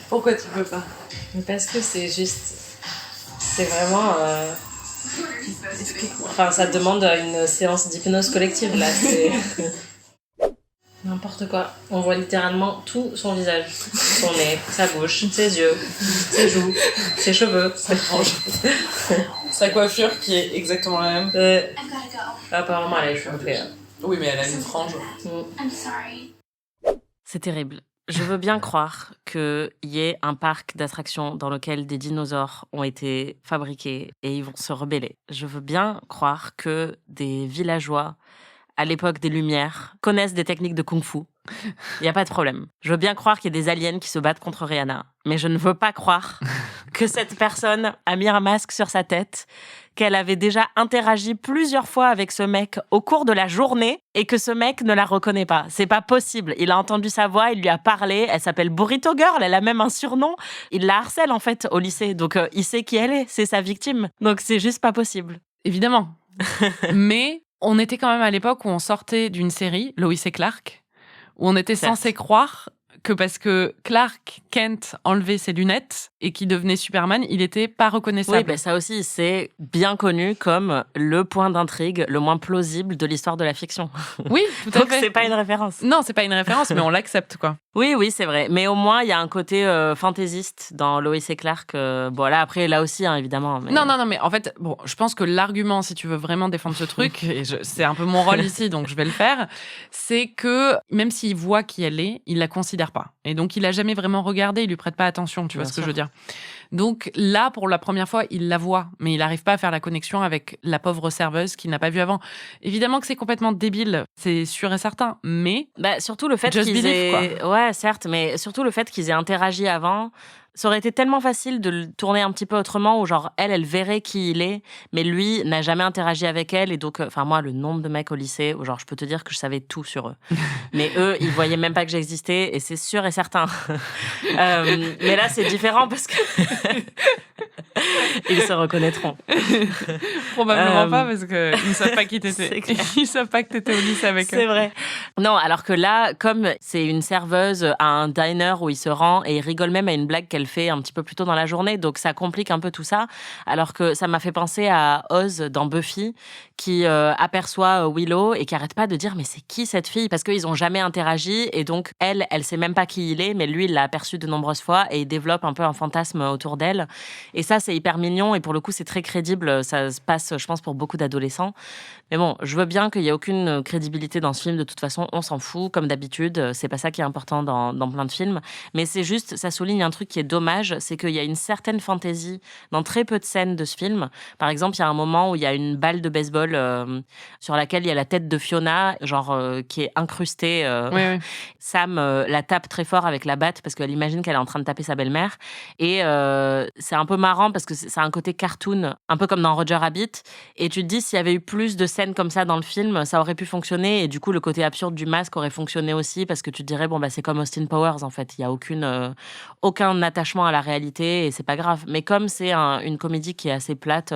Pourquoi tu peux pas? Parce que c'est vraiment... Enfin, ça demande une séance d'hypnose collective, là. C'est... N'importe quoi. On voit littéralement tout son visage. Son nez, sa bouche, ses yeux, ses joues, ses cheveux. Sa coiffure qui est exactement la même. I've gotta go. Apparemment, elle a les cheveux coupés. Oui, mais elle a une frange. I'm sorry. C'est terrible. Je veux bien croire qu'il y ait un parc d'attractions dans lequel des dinosaures ont été fabriqués et ils vont se rebeller. Je veux bien croire que des villageois, à l'époque des Lumières, connaissent des techniques de kung-fu. Il n'y a pas de problème. Je veux bien croire qu'il y a des aliens qui se battent contre Rihanna. Mais je ne veux pas croire que cette personne a mis un masque sur sa tête, qu'elle avait déjà interagi plusieurs fois avec ce mec au cours de la journée et que ce mec ne la reconnaît pas. C'est pas possible. Il a entendu sa voix, il lui a parlé. Elle s'appelle Burrito Girl, elle a même un surnom. Il la harcèle en fait au lycée. Donc il sait qui elle est, c'est sa victime. Donc c'est juste pas possible. Évidemment. Mais on était quand même à l'époque où on sortait d'une série, Lois et Clark, où on était Certes. censé croire que parce que Clark Kent enlevait ses lunettes et qu'il devenait Superman, il était pas reconnaissable. Oui, ben ça aussi, c'est bien connu comme le point d'intrigue le moins plausible de l'histoire de la fiction. Oui, tout à Donc fait. c'est pas une référence. Non, c'est pas une référence, mais on l'accepte, quoi. Oui, c'est vrai. Mais au moins, il y a un côté fantaisiste dans Lois et Clark. Bon, là, après, là aussi, hein, évidemment. Mais... Non, mais en fait, bon, je pense que l'argument, si tu veux vraiment défendre ce truc, et c'est un peu mon rôle ici, donc je vais le faire, c'est que même s'il voit qui elle est, il la considère pas. Et donc, il a jamais vraiment regardé, il lui prête pas attention, tu vois Bien ce que sûr. je veux dire. Donc là, pour la première fois, il la voit, mais il n'arrive pas à faire la connexion avec la pauvre serveuse qu'il n'a pas vue avant. Évidemment que c'est complètement débile, c'est sûr et certain, mais Bah, surtout le fait Just qu'ils believe, aient... Ouais, certes, mais surtout le fait qu'ils aient interagi avant. Ça aurait été tellement facile de le tourner un petit peu autrement, où genre, elle verrait qui il est, mais lui n'a jamais interagi avec elle. Et donc, enfin, moi, le nombre de mecs au lycée, où genre, je peux te dire que je savais tout sur eux. Mais eux, ils voyaient même pas que j'existais, et c'est sûr et certain. Mais là, c'est différent parce que... Ils se reconnaîtront. probablement pas parce qu'ils ne savent pas qui c'est t'étais. clair. Ils savent pas que t'étais au lycée avec eux. C'est vrai. Non, alors que là, comme c'est une serveuse à un diner où il se rend et il rigole même à une blague qu'elle fait un petit peu plus tôt dans la journée, donc ça complique un peu tout ça. Alors que ça m'a fait penser à Oz dans Buffy, qui aperçoit Willow et qui arrête pas de dire mais c'est qui cette fille, parce qu'ils ont jamais interagi et donc elle sait même pas qui il est, mais lui il l'a aperçu de nombreuses fois et il développe un peu un fantasme autour d'elle. Et ça c'est hyper mignon et pour le coup c'est très crédible. Ça se passe, je pense, pour beaucoup d'adolescents. Mais bon, je veux bien qu'il y ait aucune crédibilité dans ce film. De toute façon, on s'en fout, comme d'habitude. C'est pas ça qui est important dans plein de films. Mais c'est juste, ça souligne un truc qui est dommage, c'est qu'il y a une certaine fantaisie dans très peu de scènes de ce film. Par exemple, il y a un moment où il y a une balle de baseball sur laquelle il y a la tête de Fiona, genre qui est incrustée. Oui. Sam la tape très fort avec la batte parce qu'elle imagine qu'elle est en train de taper sa belle-mère. Et c'est un peu marrant parce que c'est un côté cartoon, un peu comme dans Roger Rabbit. Et tu te dis, s'il y avait eu plus de scènes comme ça dans le film, ça aurait pu fonctionner. Et du coup, le côté absurde du masque aurait fonctionné aussi parce que tu te dirais, bon, bah, c'est comme Austin Powers, en fait. Il n'y a aucun attachement à la réalité et c'est pas grave. Mais comme c'est une comédie qui est assez plate,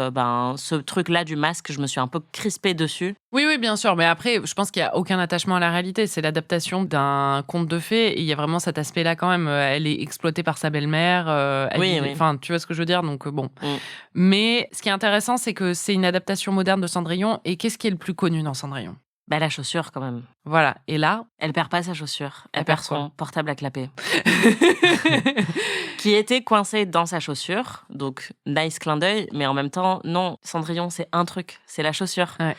ce truc-là du masque, je me suis un peu crispée dessus. Oui, bien sûr. Mais après, je pense qu'il n'y a aucun attachement à la réalité. C'est l'adaptation d'un conte de fées. Et il y a vraiment cet aspect-là quand même. Elle est exploitée par sa belle-mère. Oui. Enfin, tu vois ce que je veux dire. Donc, bon. Mm. Mais ce qui est intéressant, c'est que c'est une adaptation moderne de Cendrillon. Et qu'est-ce qui est le plus connu dans Cendrillon ? Bah, la chaussure, quand même. Voilà. Et là, Elle perd pas sa chaussure. Elle Elle perd perd quoi son portable à clapper. Qui était coincé dans sa chaussure. Donc, nice clin d'œil. Mais en même temps, non, Cendrillon, c'est un truc. C'est la chaussure. Ouais.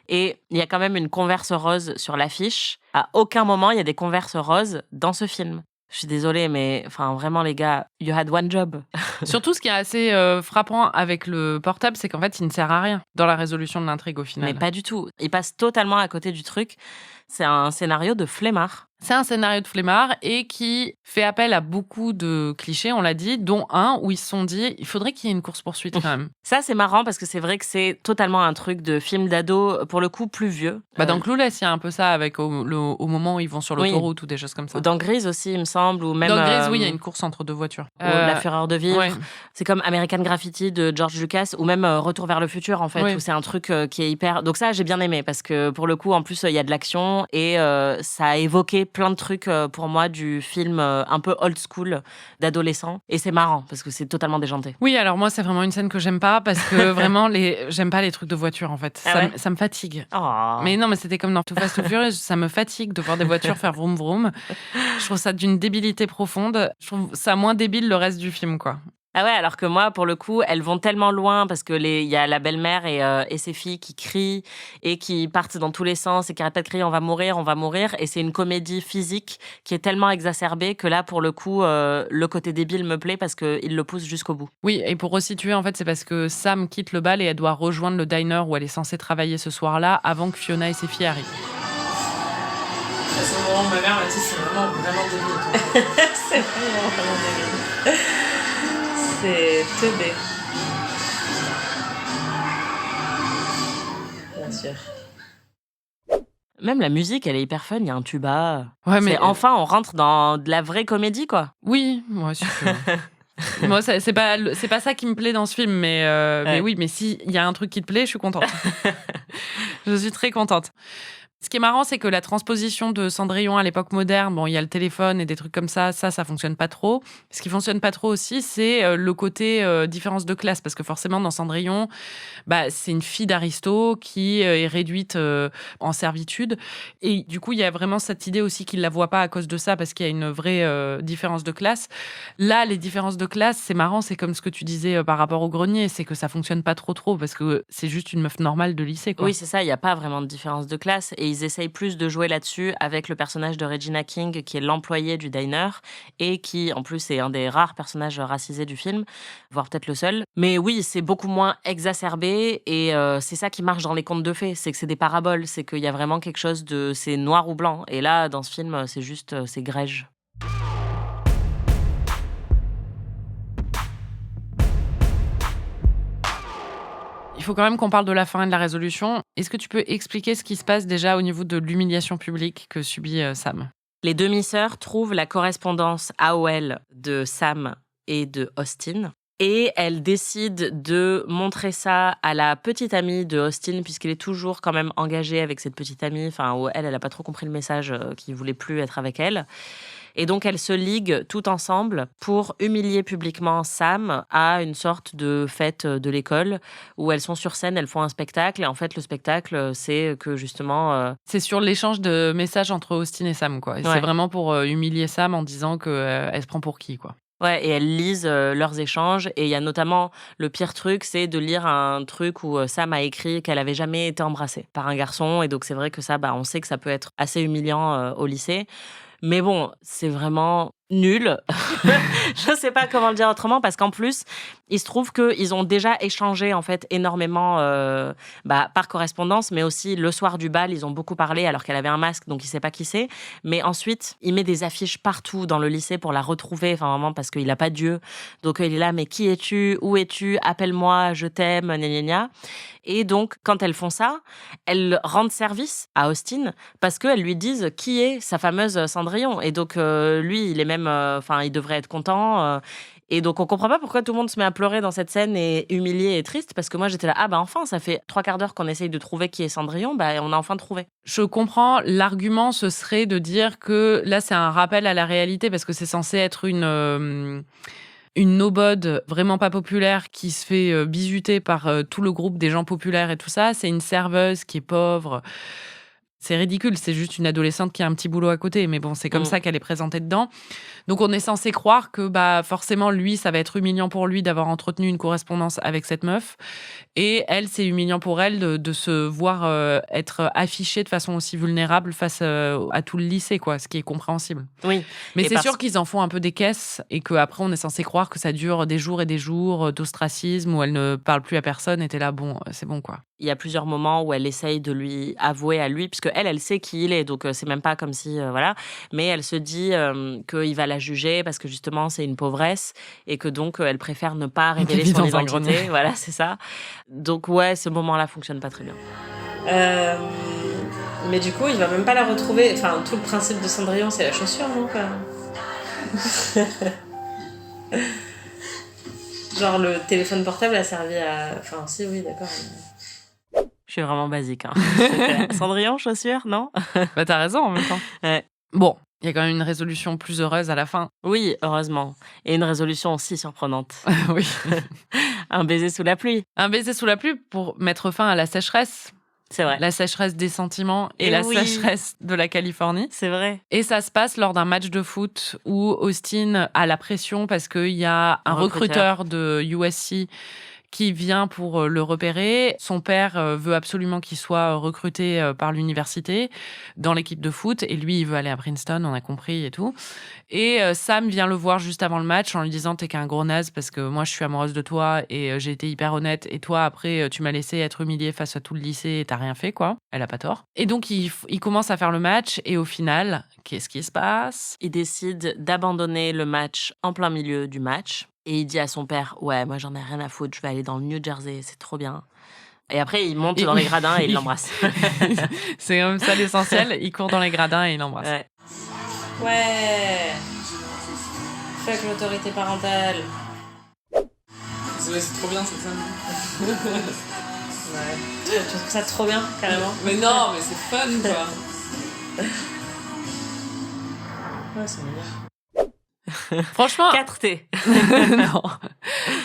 Et il y a quand même une Converse rose sur l'affiche. À aucun moment, il y a des Converse roses dans ce film. Je suis désolée, mais enfin, vraiment, les gars, you had one job. surtout, ce qui est assez frappant avec le portable, c'est qu'en fait, il ne sert à rien dans la résolution de l'intrigue au final. Mais pas du tout. Il passe totalement à côté du truc. C'est un scénario de flemmard. C'est un scénario de flemmard et qui fait appel à beaucoup de clichés, on l'a dit, dont un où ils se sont dit il faudrait qu'il y ait une course-poursuite quand même. Ça, c'est marrant parce que c'est vrai que c'est totalement un truc de film d'ado, pour le coup, plus vieux. Dans Clueless, il y a un peu ça avec au moment où ils vont sur Oui. l'autoroute ou des choses comme ça. Dans Grease aussi, il me semble. Ou même, Dans Grease, oui, il y a une course entre deux voitures. ou La Fureur de vivre. ouais. C'est comme American Graffiti de George Lucas ou même Retour vers le futur, en fait, Oui. où c'est un truc qui est hyper... Donc ça, j'ai bien aimé parce que pour le coup, en plus, il y a de l'action et ça a évoqué plein de trucs pour moi du film un peu old school d'adolescent. Et c'est marrant parce que c'est totalement déjanté. Oui, alors moi, c'est vraiment une scène que j'aime pas parce que vraiment, j'aime pas les trucs de voiture en fait. Ah ouais Ça me fatigue. Oh. Mais non, mais c'était comme dans Too Fast Too Furious, ça me fatigue de voir des voitures faire vroom vroom. Je trouve ça d'une débilité profonde. Je trouve ça moins débile le reste du film, quoi. Ah ouais, alors que moi, pour le coup, elles vont tellement loin parce que il y a la belle-mère et ses filles qui crient et qui partent dans tous les sens et qui arrêtent pas de crier on va mourir. Et c'est une comédie physique qui est tellement exacerbée que là, pour le coup, le côté débile me plaît parce qu'il le pousse jusqu'au bout. Oui, et pour resituer, en fait, c'est parce que Sam quitte le bal et elle doit rejoindre le diner où elle est censée travailler ce soir-là avant que Fiona et ses filles arrivent. À ce moment, ma mère m'a dit c'est vraiment débile. C'est vraiment débile. C'est teubé. Bien sûr. Même la musique, elle est hyper fun. Il y a un tuba. Ouais, mais Enfin, on rentre dans de la vraie comédie, quoi. oui, moi aussi. Moi, c'est pas ça qui me plaît dans ce film, mais oui, mais si il y a un truc qui te plaît, je suis contente. Je suis très contente. Ce qui est marrant, c'est que la transposition de Cendrillon à l'époque moderne, bon, il y a le téléphone et des trucs comme ça fonctionne pas trop. Ce qui fonctionne pas trop aussi, c'est le côté différence de classe, parce que forcément, dans Cendrillon, c'est une fille d'aristo qui est réduite en servitude. Et du coup, il y a vraiment cette idée aussi qu'il la voit pas à cause de ça, parce qu'il y a une vraie différence de classe. Là, les différences de classe, c'est marrant, c'est comme ce que tu disais par rapport au grenier, c'est que ça fonctionne pas trop, parce que c'est juste une meuf normale de lycée, quoi. Oui, c'est ça, il n'y a pas vraiment de différence de classe. Et ils essayent plus de jouer là-dessus avec le personnage de Regina King, qui est l'employé du diner, et qui, en plus, est un des rares personnages racisés du film, voire peut-être le seul. Mais oui, c'est beaucoup moins exacerbé, et c'est ça qui marche dans les contes de fées, c'est que c'est des paraboles, c'est qu'il y a vraiment quelque chose de... c'est noir ou blanc. Et là, dans ce film, c'est juste... c'est grège. Il faut quand même qu'on parle de la fin et de la résolution. Est-ce que tu peux expliquer ce qui se passe déjà au niveau de l'humiliation publique que subit Sam ? Les demi-sœurs trouvent la correspondance AOL de Sam et de Austin. Et elles décident de montrer ça à la petite amie de Austin, puisqu'il est toujours quand même engagé avec cette petite amie. Enfin, où elle n'a pas trop compris le message, qu'il ne voulait plus être avec elle. Et donc, elles se liguent toutes ensemble pour humilier publiquement Sam à une sorte de fête de l'école où elles sont sur scène, elles font un spectacle. Et en fait, le spectacle, c'est que justement... C'est sur l'échange de messages entre Austin et Sam, quoi. Et c'est vraiment pour humilier Sam en disant qu'elle se prend pour qui, quoi. Ouais, et elles lisent leurs échanges. Et il y a notamment, le pire truc, c'est de lire un truc où Sam a écrit qu'elle avait jamais été embrassée par un garçon. Et donc, c'est vrai que ça, on sait que ça peut être assez humiliant au lycée. Mais bon, c'est vraiment nul. Je sais pas comment le dire autrement, parce qu'en plus, il se trouve qu'ils ont déjà échangé en fait énormément par correspondance, mais aussi le soir du bal, ils ont beaucoup parlé alors qu'elle avait un masque, donc il sait pas qui c'est. Mais ensuite, il met des affiches partout dans le lycée pour la retrouver, enfin vraiment parce qu'il a pas Dieu. Donc il est là, mais qui es-tu ? Où es-tu ? Appelle-moi, je t'aime, gna gna gna. Et donc, quand elles font ça, elles rendent service à Austin parce qu'elles lui disent qui est sa fameuse Cendrillon. Et donc, lui, il est même... il devrait être content. Et donc, on comprend pas pourquoi tout le monde se met à pleurer dans cette scène et humilié et triste. Parce que moi, j'étais là, enfin, ça fait 3/4 d'heure qu'on essaye de trouver qui est Cendrillon. On a enfin trouvé. Je comprends. L'argument, ce serait de dire que là, c'est un rappel à la réalité parce que c'est censé être une nobode vraiment pas populaire qui se fait bisuter par tout le groupe des gens populaires et tout ça. C'est une serveuse qui est pauvre. C'est ridicule, c'est juste une adolescente qui a un petit boulot à côté. Mais bon, c'est comme ça qu'elle est présentée dedans. Donc, on est censé croire que forcément, lui, ça va être humiliant pour lui d'avoir entretenu une correspondance avec cette meuf. Et elle, c'est humiliant pour elle de se voir être affichée de façon aussi vulnérable face à tout le lycée, quoi, ce qui est compréhensible. Oui. Mais c'est sûr qu'ils en font un peu des caisses et qu'après, on est censé croire que ça dure des jours et des jours d'ostracisme où elle ne parle plus à personne. Et t'es là, bon, c'est bon, quoi. Il y a plusieurs moments où elle essaye de lui avouer à lui, puisque elle sait qui il est, donc c'est même pas comme si, voilà. Mais elle se dit qu'il va la juger parce que justement, c'est une pauvresse et que donc, elle préfère ne pas révéler son identité. Voilà, c'est ça. Donc ouais, ce moment-là fonctionne pas très bien. Mais du coup, il va même pas la retrouver. Enfin, tout le principe de Cendrillon, c'est la chaussure, non, quoi. Genre, le téléphone portable a servi à... Enfin, si, oui, d'accord. Je suis vraiment basique. Hein. Cendrillon, chaussure, non ? T'as raison en même temps. Ouais. Bon, il y a quand même une résolution plus heureuse à la fin. Oui, heureusement. Et une résolution aussi surprenante. Oui. Un baiser sous la pluie. Un baiser sous la pluie pour mettre fin à la sécheresse. C'est vrai. La sécheresse des sentiments et la sécheresse de la Californie. C'est vrai. Et ça se passe lors d'un match de foot où Austin a la pression parce qu'il y a un recruteur de USC qui vient pour le repérer. Son père veut absolument qu'il soit recruté par l'université dans l'équipe de foot. Et lui, il veut aller à Princeton, on a compris et tout. Et Sam vient le voir juste avant le match en lui disant « T'es qu'un gros naze parce que moi, je suis amoureuse de toi et j'ai été hyper honnête. Et toi, après, tu m'as laissé être humiliée face à tout le lycée et t'as rien fait, quoi. » Elle a pas tort. Et donc, il commence à faire le match. Et au final, qu'est-ce qui se passe ? Il décide d'abandonner le match en plein milieu du match. Et il dit à son père « Ouais, moi, j'en ai rien à foutre. Je vais aller dans le New Jersey. C'est trop bien. » Et après, il monte dans les gradins et il l'embrasse. C'est comme ça l'essentiel. Il court dans les gradins et il l'embrasse. Ouais. Fuck l'autorité parentale. Ouais, c'est trop bien cette scène. Ouais. Tu trouves ça trop bien, carrément? Mais non, mais c'est fun quoi. Ouais, c'est mignon. Franchement, 4T.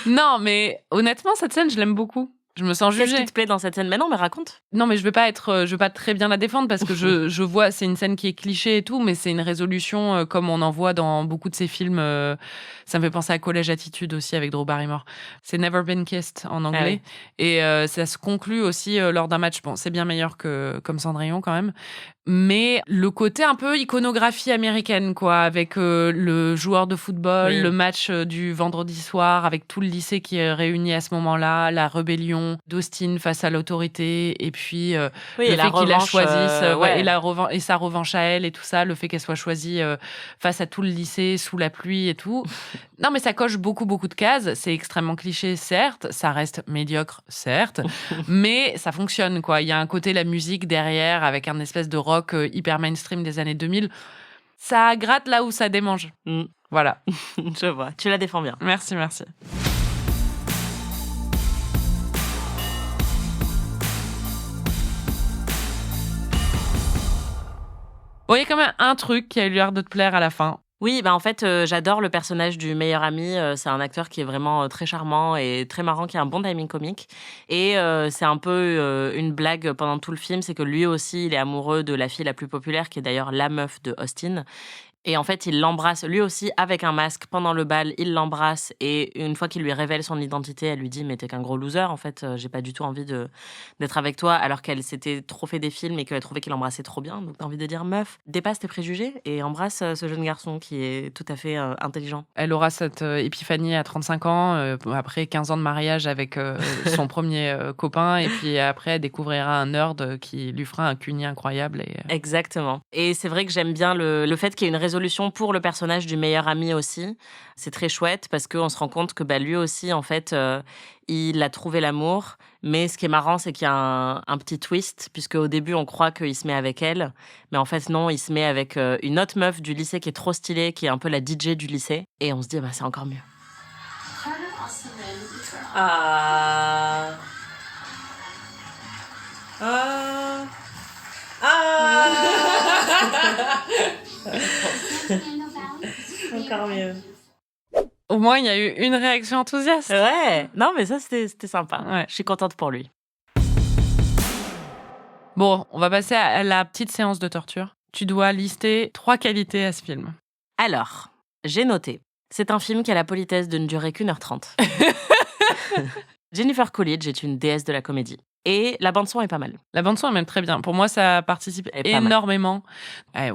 non, mais honnêtement, cette scène, je l'aime beaucoup. Je me sens Qu'est-ce jugée. qui te plaît dans cette scène? Mais non, mais raconte. Non, mais je veux pas très bien la défendre parce que je vois, c'est une scène qui est cliché et tout, mais c'est une résolution comme on en voit dans beaucoup de ces films. Ça me fait penser à College Attitude aussi avec Drew Barrymore. C'est Never Been Kissed en anglais. Et ça se conclut aussi lors d'un match. Bon, c'est bien meilleur que comme Cendrillon quand même. Mais le côté un peu iconographie américaine, quoi, avec le joueur de football, le match du vendredi soir, avec tout le lycée qui est réuni à ce moment-là, la rébellion d'Austin face à l'autorité, et puis le fait qu'il la choisisse, et sa revanche à elle, et tout ça, le fait qu'elle soit choisie face à tout le lycée, sous la pluie et tout. Non, mais ça coche beaucoup, beaucoup de cases. C'est extrêmement cliché, certes. Ça reste médiocre, certes. Mais ça fonctionne, quoi. Il y a un côté, la musique derrière, avec un espèce de rock hyper mainstream des années 2000. Ça gratte là où ça démange. Voilà. Je vois. Tu la défends bien. Merci. Bon, il y a quand même un truc qui a eu l'air de te plaire à la fin. Oui, en fait, j'adore le personnage du meilleur ami. C'est un acteur qui est vraiment très charmant et très marrant, qui a un bon timing comique. Et c'est un peu une blague pendant tout le film, c'est que lui aussi, il est amoureux de la fille la plus populaire, qui est d'ailleurs la meuf de Austin. Et en fait, il l'embrasse, lui aussi, avec un masque. Pendant le bal, il l'embrasse. Et une fois qu'il lui révèle son identité, elle lui dit « Mais t'es qu'un gros loser, en fait. J'ai pas du tout envie d'être avec toi. » Alors qu'elle s'était trop fait des films et qu'elle trouvait qu'il embrassait trop bien. Donc t'as envie de dire « Meuf, dépasse tes préjugés et embrasse ce jeune garçon qui est tout à fait intelligent. » Elle aura cette épiphanie à 35 ans, après 15 ans de mariage avec son premier copain. Et puis après, elle découvrira un nerd qui lui fera un cuni incroyable. Exactement. Et c'est vrai que j'aime bien le fait qu'il y ait une résolution pour le personnage du meilleur ami aussi. C'est très chouette parce qu'on se rend compte que lui aussi, en fait, il a trouvé l'amour. Mais ce qui est marrant, c'est qu'il y a un petit twist, puisque au début, on croit qu'il se met avec elle. Mais en fait, non, il se met avec une autre meuf du lycée qui est trop stylée, qui est un peu la DJ du lycée. Et on se dit, c'est encore mieux. Encore mieux. Au moins, il y a eu une réaction enthousiaste. Ouais. Non, mais ça, c'était sympa. Ouais. Je suis contente pour lui. Bon, on va passer à la petite séance de torture. Tu dois lister 3 qualités à ce film. Alors, j'ai noté. C'est un film qui a la politesse de ne durer qu'1h30. Jennifer Coolidge est une déesse de la comédie. Et la bande-son est pas mal. La bande-son est même très bien. Pour moi, ça participe énormément.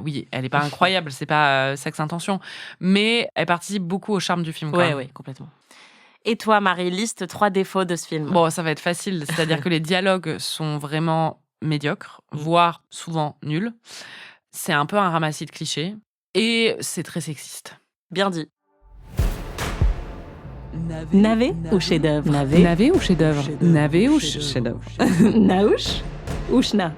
Oui, elle n'est pas incroyable, c'est pas Sex Intention, mais elle participe beaucoup au charme du film. Oui, complètement. Et toi, Marie, liste 3 défauts de ce film. Bon, ça va être facile. C'est-à-dire que les dialogues sont vraiment médiocres, voire souvent nuls. C'est un peu un ramassis de clichés. Et c'est très sexiste. Bien dit. Navet ou chef-d'œuvre? Navet ou chef-d'œuvre? Navet ou chef-d'œuvre? Naouch ou chna?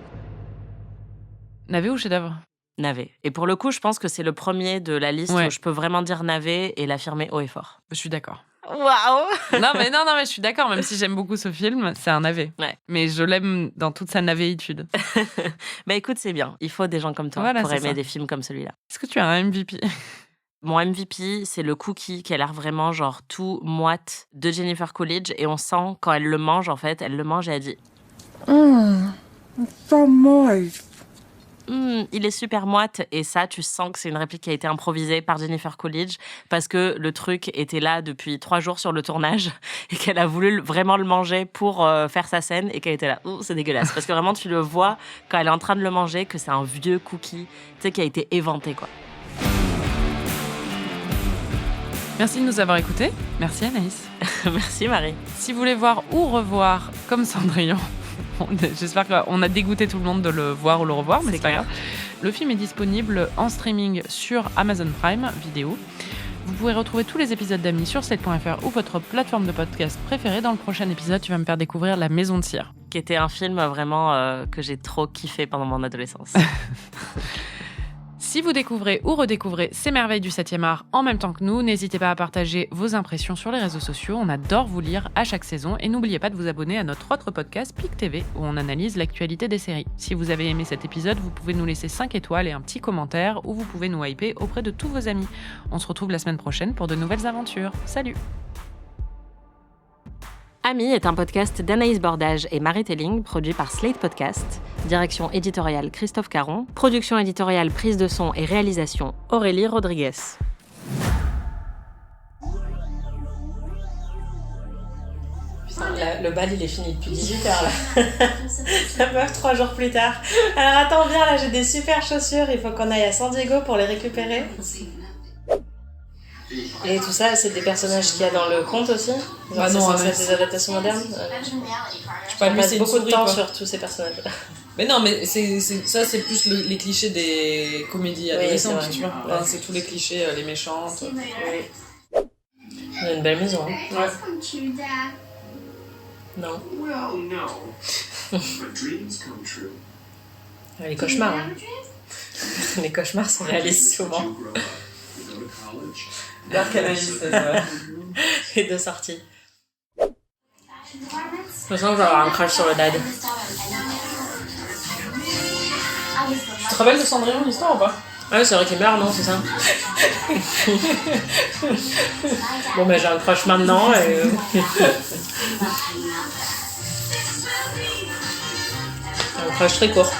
Navet ou chef-d'œuvre? Navet. Et pour le coup, je pense que c'est le premier de la liste où je peux vraiment dire navet et l'affirmer haut et fort. Je suis d'accord. Waouh! non, mais je suis d'accord. Même si j'aime beaucoup ce film, c'est un navet. Ouais. Mais je l'aime dans toute sa navéitude. Écoute, c'est bien. Il faut des gens comme toi pour aimer des films comme celui-là. Est-ce que tu as un MVP? Mon MVP, c'est le cookie qui a l'air vraiment genre tout moite de Jennifer Coolidge. Et on sent quand elle le mange, en fait, elle le mange et elle dit So moist. Il est super moite. Et ça, tu sens que c'est une réplique qui a été improvisée par Jennifer Coolidge parce que le truc était là depuis 3 jours sur le tournage et qu'elle a voulu vraiment le manger pour faire sa scène et qu'elle était là, c'est dégueulasse. Parce que vraiment, tu le vois quand elle est en train de le manger que c'est un vieux cookie, tu sais, qui a été éventé, quoi. Merci de nous avoir écoutés. Merci Anaïs. Merci Marie. Si vous voulez voir ou revoir comme Cendrillon, j'espère qu'on a dégoûté tout le monde de le voir ou le revoir, mais c'est pas grave. Le film est disponible en streaming sur Amazon Prime Vidéo. Vous pourrez retrouver tous les épisodes d'Amis sur slate.fr ou votre plateforme de podcast préférée. Dans le prochain épisode, tu vas me faire découvrir La Maison de Cire. Qui était un film vraiment que j'ai trop kiffé pendant mon adolescence. Si Si vous découvrez ou redécouvrez ces merveilles du 7e art en même temps que nous, n'hésitez pas à partager vos impressions sur les réseaux sociaux. On adore vous lire à chaque saison. Et n'oubliez pas de vous abonner à notre autre podcast, PIC TV, où on analyse l'actualité des séries. Si vous avez aimé cet épisode, vous pouvez nous laisser 5 étoiles et un petit commentaire, ou vous pouvez nous hyper auprès de tous vos amis. On se retrouve la semaine prochaine pour de nouvelles aventures. Salut! Amis est un podcast d'Anaïs Bordage et Marie Telling, produit par Slate Podcast. Direction éditoriale Christophe Caron. Production éditoriale, prise de son et réalisation Aurélie Rodriguez. Putain, le bal il est fini depuis 18h là. Ça meurt 3 jours plus tard. Alors attends, viens là, j'ai des super chaussures, il faut qu'on aille à San Diego pour les récupérer. Et tout ça, c'est des personnages qu'il y a dans le conte aussi? Bah non, c'est des adaptations modernes. Je pas, On passe beaucoup de temps sur tous ces personnages. Mais non, mais ça c'est plus les clichés des comédies adolescentes, oui, tu vois. Ouais. Enfin, c'est tous les clichés, les méchantes. Oui. On a une belle maison. Hein. Ouais. Non. Well, no. But dreams come true. Les cauchemars. Hein. Les cauchemars se réalisent souvent. You grow up, you go to college. Dark Analyst, Et de sortie. Je sens que je vais avoir un crush sur le dad. Tu te rappelles de Cendrillon, l'histoire ou pas? Ouais, c'est vrai qu'il meurt, non, c'est ça? Bon, mais j'ai un crush maintenant et... un crush très court.